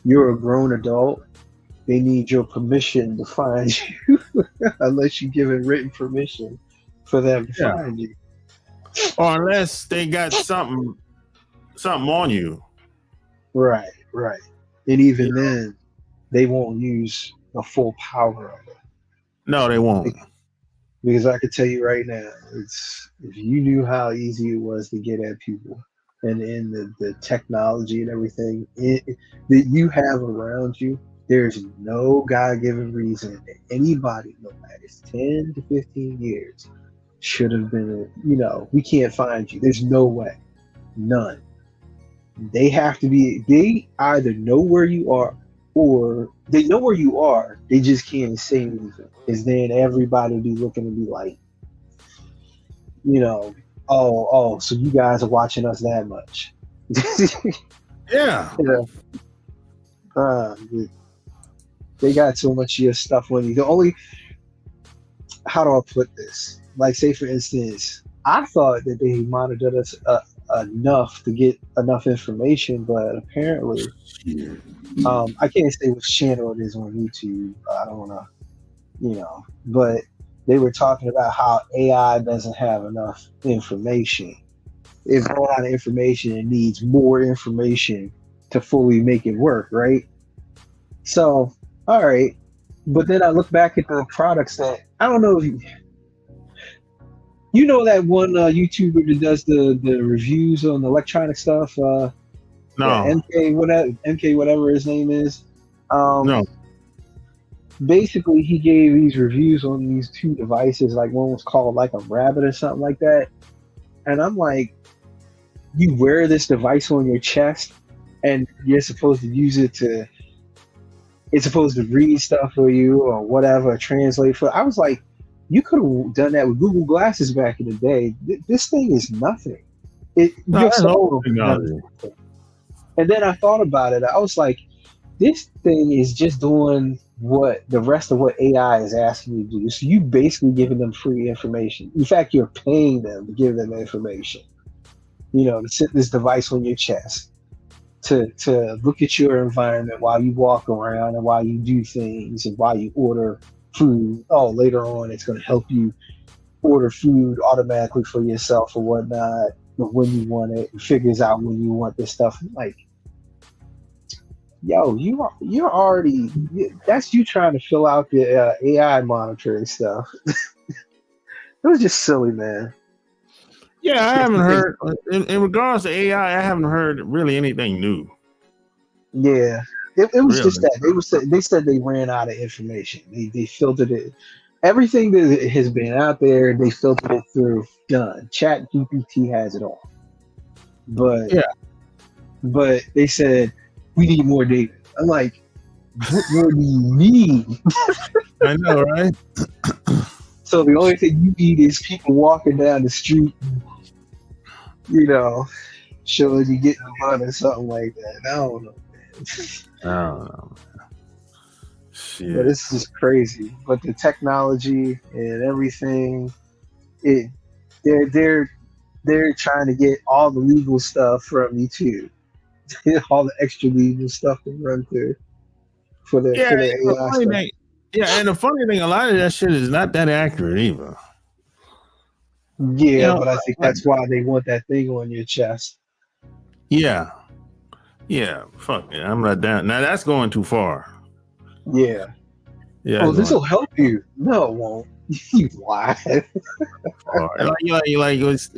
you're a grown adult. They need your permission to find you unless you give it written permission for them to find you. Or unless they got something on you. Right. And even then, they won't use the full power of it. No, they won't. Because I could tell you right now, if you knew how easy it was to get at people and in the technology and everything that you have around you, there's no God-given reason that anybody, no matter 10 to 15 years, should have been, we can't find you. There's no way. None. They have to be, they either know where you are or they know where you are. They just can't say anything. Because then everybody will be looking to be like, so you guys are watching us that much. Yeah. They got so much of your stuff on you. How do I put this? Like, say, for instance, I thought that they monitored us enough to get enough information, but apparently, I can't say which channel it is on YouTube. I don't want to, but they were talking about how AI doesn't have enough information. It's a lot of information and needs more information to fully make it work, right? So, all right. But then I look back at the products that, I don't know if you know that one YouTuber that does the reviews on the electronic stuff? No. MK whatever his name is. No. Basically, he gave these reviews on these two devices. Like one was called like a rabbit or something like that. And I'm like, you wear this device on your chest, and you're supposed to use it to. It's supposed to read stuff for you or whatever, translate for. I was like, you could have done that with Google Glasses back in the day. This thing is nothing. No, Your that's old soul. technology. And then I thought about it. I was like, this thing is just doing what the rest of what AI is asking you to do. So you basically giving them free information. In fact, you're paying them to give them information. You know, to sit this device on your chest, to look at your environment while you walk around and while you do things and while you order food. Oh, later on, it's going to help you order food automatically for yourself or whatnot. But when you want it, it figures out when you want this stuff. I'm like, yo, you're already that's you trying to fill out the AI monitoring stuff. It was just silly, man. Yeah, I haven't heard in regards to AI. I haven't heard really anything new. Yeah, it was Really? just that they said they ran out of information. They filtered it. Everything that has been out there, they filtered it through. Done. Chat GPT has it all. But Yeah. but they said we need more data. I'm like, what more do you need? I know, right? So the only thing you need is people walking down the street, you know, showing you getting a bun or something like that. I don't know, man. I don't know. Shit. But it's just crazy. But the technology and everything, they're trying to get all the legal stuff from you too. All the extra legal stuff to run through for the AI stuff. And the funny thing, a lot of that shit is not that accurate either. Yeah, but I think that's why they want that thing on your chest. Yeah. Yeah. Fuck it. I'm not down. Now that's going too far. Yeah. Yeah. Oh, this will help you. No, it won't. You lie.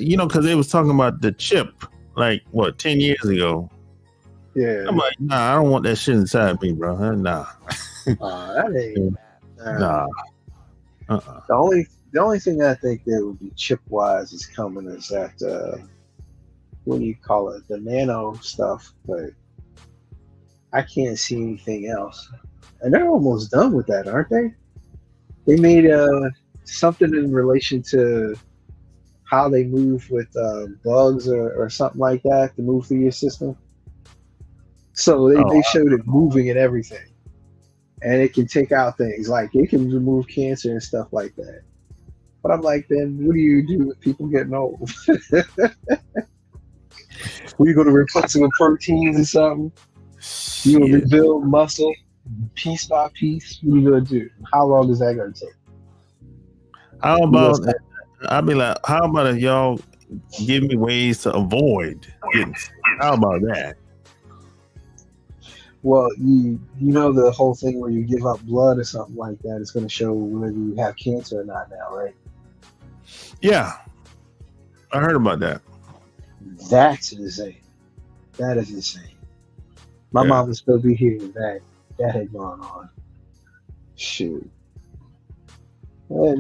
Because they was talking about the chip, like what, 10 years ago. Yeah. I'm like, nah, I don't want that shit inside me, bro. Nah. That ain't. Nah. The only thing I think that would be chip wise is coming is that what do you call it? The nano stuff, but I can't see anything else. And they're almost done with that, aren't they? They made something in relation to how they move with bugs or something like that to move through your system. So they showed it moving and everything. And it can take out things like it can remove cancer and stuff like that. But I'm like, then what do you do with people getting old? When you go to replaceable proteins or something, you gonna rebuild muscle piece by piece. What are you gonna do? How long is that gonna take? How about I'll be like, how about if y'all give me ways to avoid getting sick? How about that? Well, you know the whole thing where you give up blood or something like that, it's going to show whether you have cancer or not now, right? Yeah. I heard about that. That's insane. That is insane. My mom would still be here if that had gone on. Shoot. What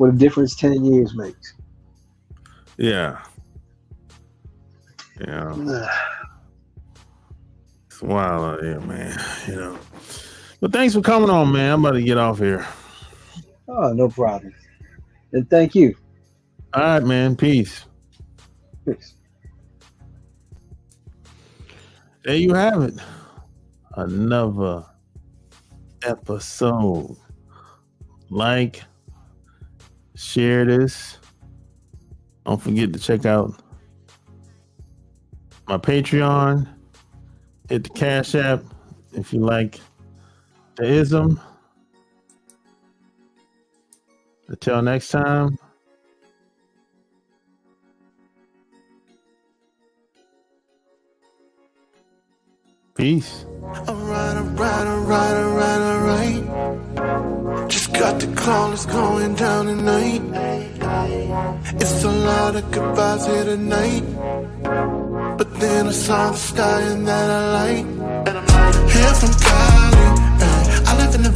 a difference 10 years makes. Yeah. Yeah. It's wild out here, man. But thanks for coming on, man. I'm about to get off here. Oh, no problem. And thank you. All right, man. Peace. Peace. There you have it. Another episode. Like, share this. Don't forget to check out my Patreon. Hit the Cash App if you like the ism. Until next time. Peace. Alright. Just got the call, it's going down tonight. It's a lot of goodbyes here tonight. But then I saw the sky and that I like. Here from Cali, I live in the